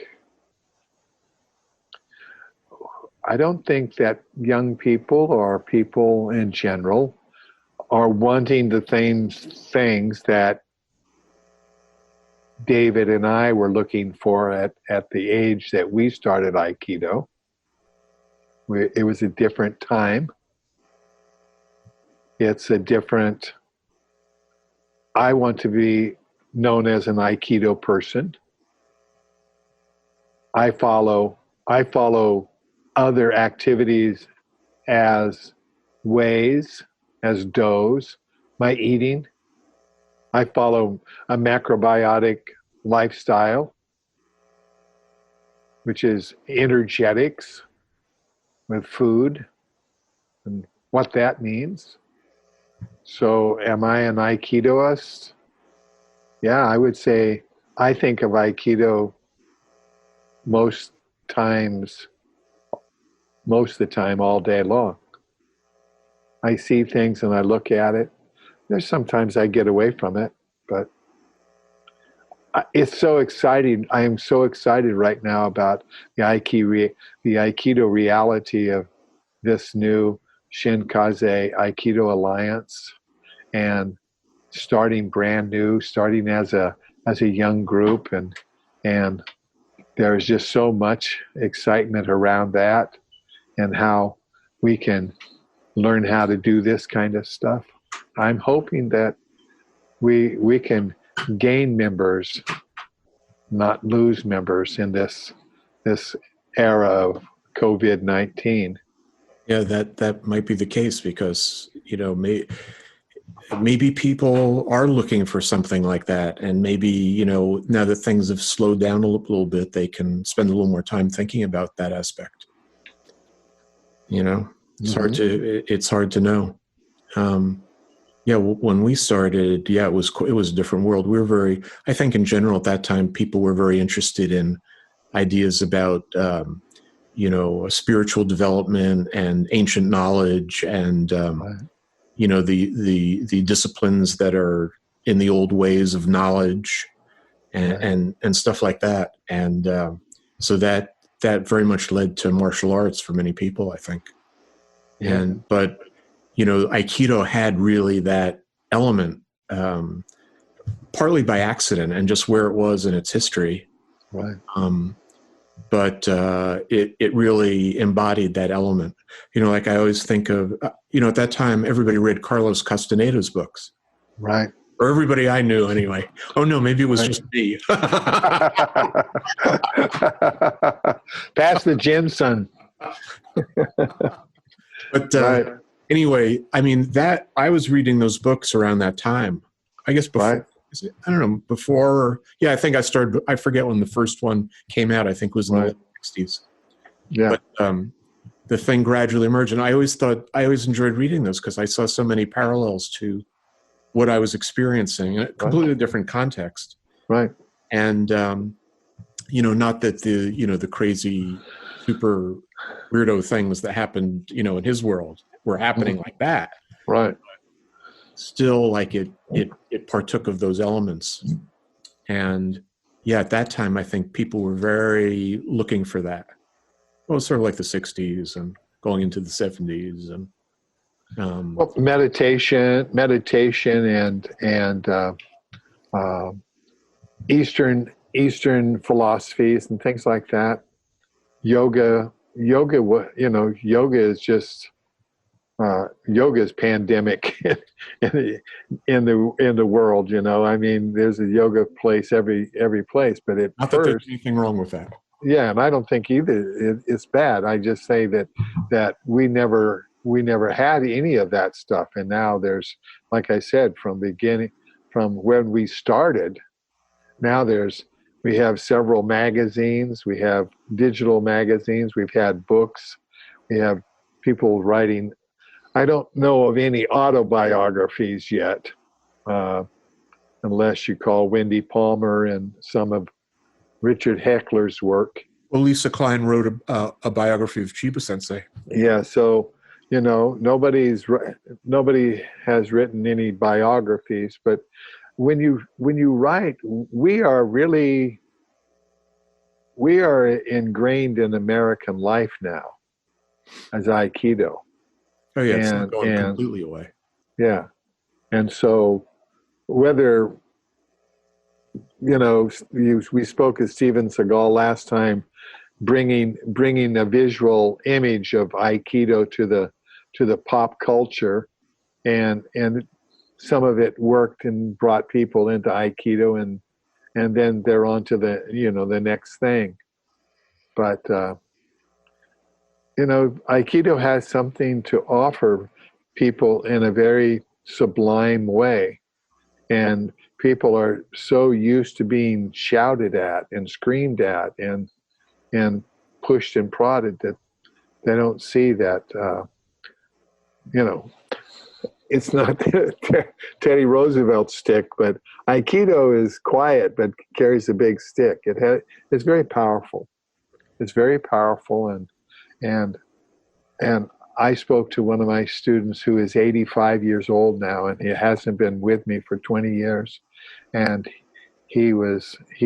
that young people or people in general are wanting the things that David and I were looking for at the age that we started Aikido. It was a different time. It's a different, I want to be known as an Aikido person. I follow other activities as ways, as does, my eating. I follow a macrobiotic lifestyle, which is energetics with food and what that means. So am I an Aikidoist? Yeah, I would say I think of Aikido most of the time, all day long. I see things and I look at it. There's sometimes I get away from it, but it's so exciting. I am so excited right now about the Aikido reality of this new Shinkaze Aikido Alliance, and starting brand new, starting as a young group, and there is just so much excitement around that, and how we can learn how to do this kind of stuff. I'm hoping that we can gain members, not lose members in this era of COVID-19. Yeah, that might be the case, because maybe people are looking for something like that, and maybe now that things have slowed down a little bit, they can spend a little more time thinking about that aspect. It's hard to know. When we started, it was a different world. We were I think in general at that time, people were very interested in ideas about spiritual development and ancient knowledge, and the disciplines that are in the old ways of knowledge, and stuff like that. And so that very much led to martial arts for many people, I think. Yeah. But Aikido had really that element, partly by accident and just where it was in its history. Right. But it really embodied that element. Like I always think of, at that time, everybody read Carlos Castaneda's books. Right. Or everybody I knew, anyway. Oh, no, maybe it was just me. Pass the gin, son. But Right. anyway, I mean, I was reading those books around that time. I guess before. Right. I don't know, before. Yeah, I think I started. I forget when the first one came out. I think it was in the late 60s. Yeah. But the thing gradually emerged, and I always enjoyed reading those, because I saw so many parallels to what I was experiencing in a completely different context. Right. And not that the crazy, super weirdo things that happened, in his world were happening like that. Right. Still, like it partook of those elements. And at that time, I think people were very looking for that. Well, it's sort of like the 60s and going into the 70s, and well, meditation and Eastern philosophies and things like that. Yoga is just yoga is pandemic in the world. I mean, there's a yoga place every place, but not that there's anything wrong with that. Yeah, and I don't think either it's bad. I just say that we never had any of that stuff, and now there's, like I said, from when we started, now we have several magazines, we have digital magazines, we've had books, we have people writing. I don't know of any autobiographies yet, unless you call Wendy Palmer and some of Richard Heckler's work. Well, Lisa Klein wrote a biography of Chiba Sensei. Yeah, so nobody has written any biographies, but when you write, we are ingrained in American life now as Aikido. Oh yeah, it's not going completely away. Yeah, and so whether we spoke with Steven Seagal last time, bringing a visual image of Aikido to the pop culture, and some of it worked and brought people into Aikido, and then they're on to the next thing. But Aikido has something to offer people in a very sublime way, and people are so used to being shouted at and screamed at and pushed and prodded that they don't see that it's not Teddy Roosevelt's stick, but Aikido is quiet but carries a big stick. It's very powerful. It's very powerful, and I spoke to one of my students who is 85 years old now, and he hasn't been with me for 20 years, and he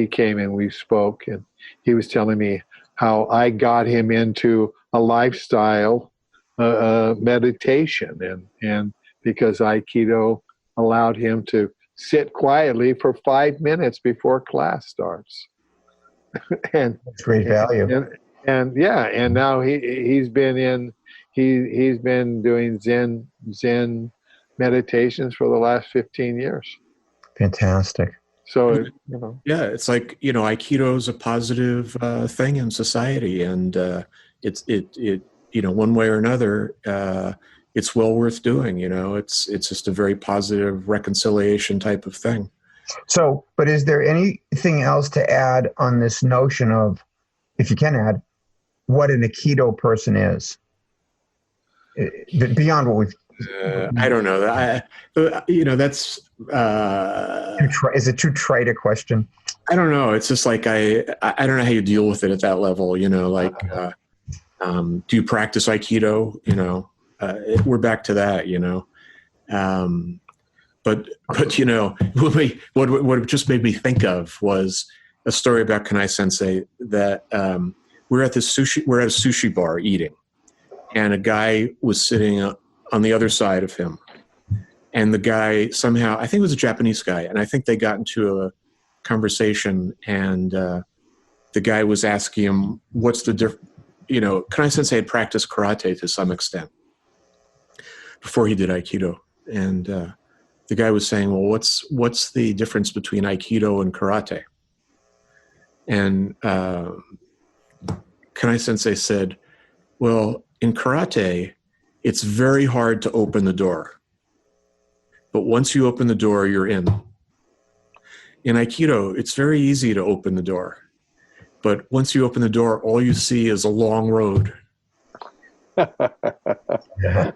came and we spoke, and he was telling me how I got him into a lifestyle meditation, and because Aikido allowed him to sit quietly for 5 minutes before class starts. And that's great value. And now he's been doing Zen meditations for the last 15 years. Fantastic. So yeah, it's like Aikido is a positive thing in society, and it's one way or another, it's well worth doing. It's just a very positive reconciliation type of thing. So, but is there anything else to add on this notion of, if you can add, what an Aikido person is beyond what we've? I don't know. That's. Is it too trite a question? I don't know. It's just like I don't know how you deal with it at that level. Do you practice Aikido? We're back to that. But what it just made me think of was a story about Kanai Sensei that we're at a sushi bar eating, and a guy was sitting on the other side of him, and the guy somehow, I think it was a Japanese guy, and I think they got into a conversation, and the guy was asking him, what's the difference? Kanai Sensei had practiced karate to some extent before he did Aikido, and the guy was saying, well, what's the difference between Aikido and karate? And Kanai Sensei said, well, in karate, it's very hard to open the door. But once you open the door, you're in. In Aikido, it's very easy to open the door. But once you open the door, all you see is a long road. Yeah.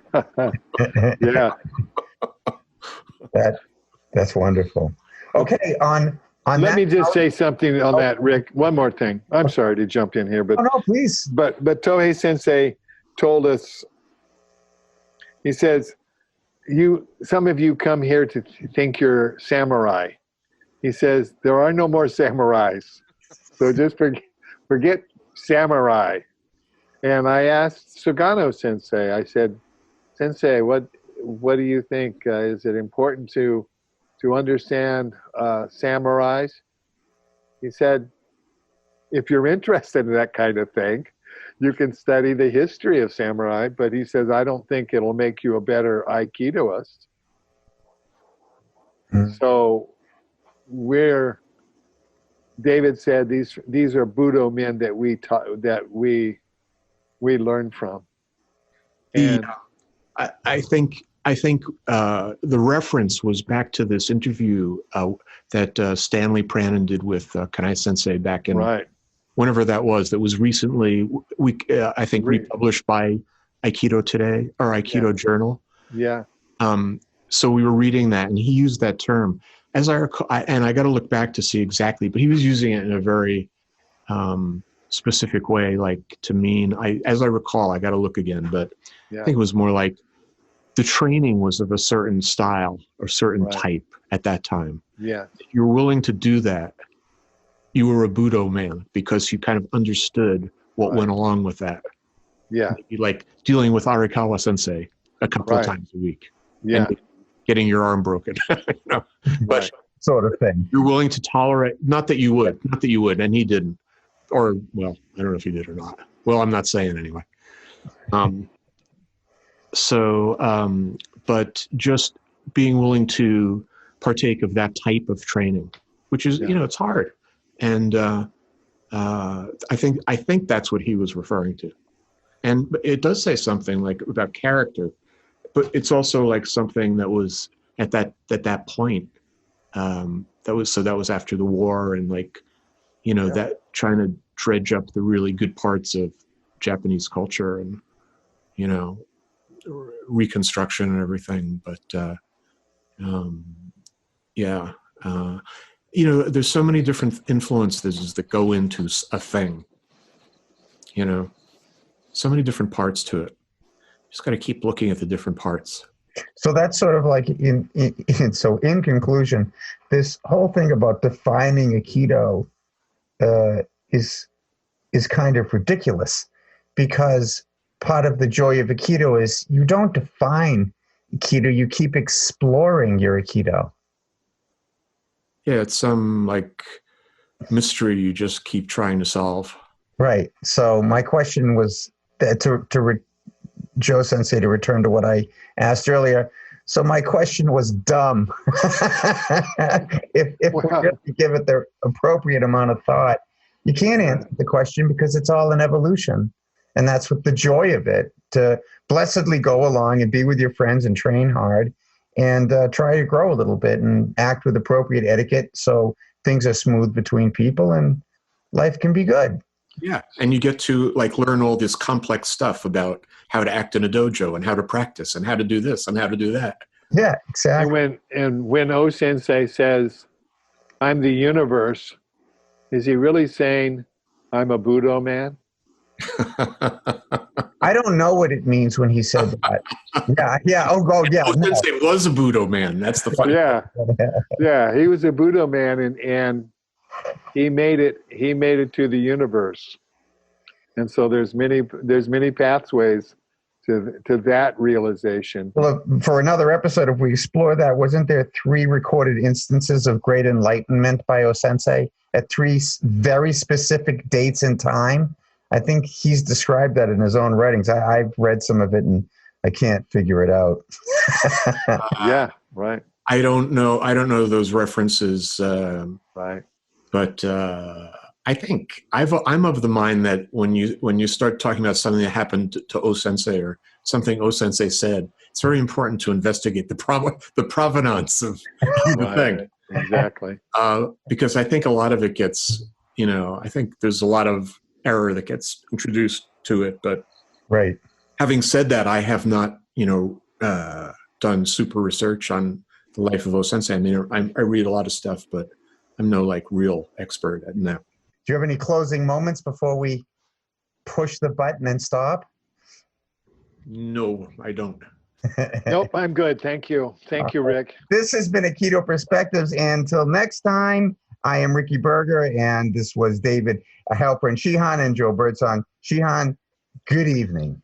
That's wonderful. Okay, on Let me just say something on that, Rick. One more thing. I'm sorry to jump in here, but no, please. But Tohei Sensei told us. He says, some of you come here to think you're samurai. He says there are no more samurais, so just forget samurai. And I asked Sugano Sensei. I said, Sensei, what do you think? Is it important to understand samurais? He said, if you're interested in that kind of thing, you can study the history of samurai, but he says, I don't think it'll make you a better Aikidoist. So David said, these are Budo men that we learn from. And I think the reference was back to this interview that Stanley Pranin did with Kanai Sensei back in whenever that was recently, I think, republished by Aikido Today or Aikido Journal. Yeah. So we were reading that, and he used that term. As I recall, and I got to look back to see exactly, but he was using it in a very specific way, like to mean, as I recall, I got to look again, but Yeah. I think it was more like the training was of a certain style or certain type at that time. Yeah. If you're willing to do that, you were a Budo man because you kind of understood what went along with that. Yeah. Maybe like dealing with Arikawa sensei a couple of times a week. Yeah. And getting your arm broken. But sort of thing. you're willing to tolerate, not that you would, and he didn't. Or, well, I don't know if he did or not. Well, I'm not saying anyway. But just being willing to partake of that type of training, which is, it's hard. And I think that's what he was referring to. And it does say something like about character, but it's also like something that was at that point. That was after the war, and like, that trying to dredge up the really good parts of Japanese culture and, reconstruction and everything. But there's so many different influences that go into a thing. So many different parts to it. Just got to keep looking at the different parts. So that's sort of like in conclusion, this whole thing about defining Aikido is kind of ridiculous, because part of the joy of Aikido is you don't define Aikido, you keep exploring your Aikido. Yeah, it's some like mystery you just keep trying to solve. Right. So my question was Joe Sensei, to return to what I asked earlier. So my question was dumb. if we have to give it the appropriate amount of thought, you can't answer the question because it's all an evolution. And that's what the joy of it, to blessedly go along and be with your friends and train hard and try to grow a little bit and act with appropriate etiquette so things are smooth between people and life can be good. Yeah, and you get to like learn all this complex stuff about how to act in a dojo and how to practice and how to do this and how to do that. Yeah, exactly. And when O Sensei says, "I'm the universe," is he really saying, "I'm a Budo man"? I don't know what it means when he said that. Yeah. Oh, yeah. Sensei was a Budo man. That's the funny. Yeah. He was a Budo man, and he made it to the universe. And so there's many pathways to that realization. Well, for another episode, if we explore that, wasn't there 3 recorded instances of great enlightenment by O Sensei at 3 very specific dates in time? I think he's described that in his own writings. I've read some of it and I can't figure it out. Yeah, right. I don't know those references. Right. But I think I'm of the mind that when you start talking about something that happened to O Sensei or something O Sensei said, it's very important to investigate the provenance of the thing. Exactly. Because I think a lot of it gets, I think there's a lot of error that gets introduced to it. But right. Having said that, I have not, done super research on the life of O Sensei. I mean, I read a lot of stuff, but I'm no like real expert at that. Do you have any closing moments before we push the button and stop? No, I don't. Nope, I'm good. Thank you. Thank you, Rick. This has been Aikido Perspectives. And until next time, I am Ricky Berger, and this was David Halprin Shihan and Joe Birdsong Shihan. Good evening.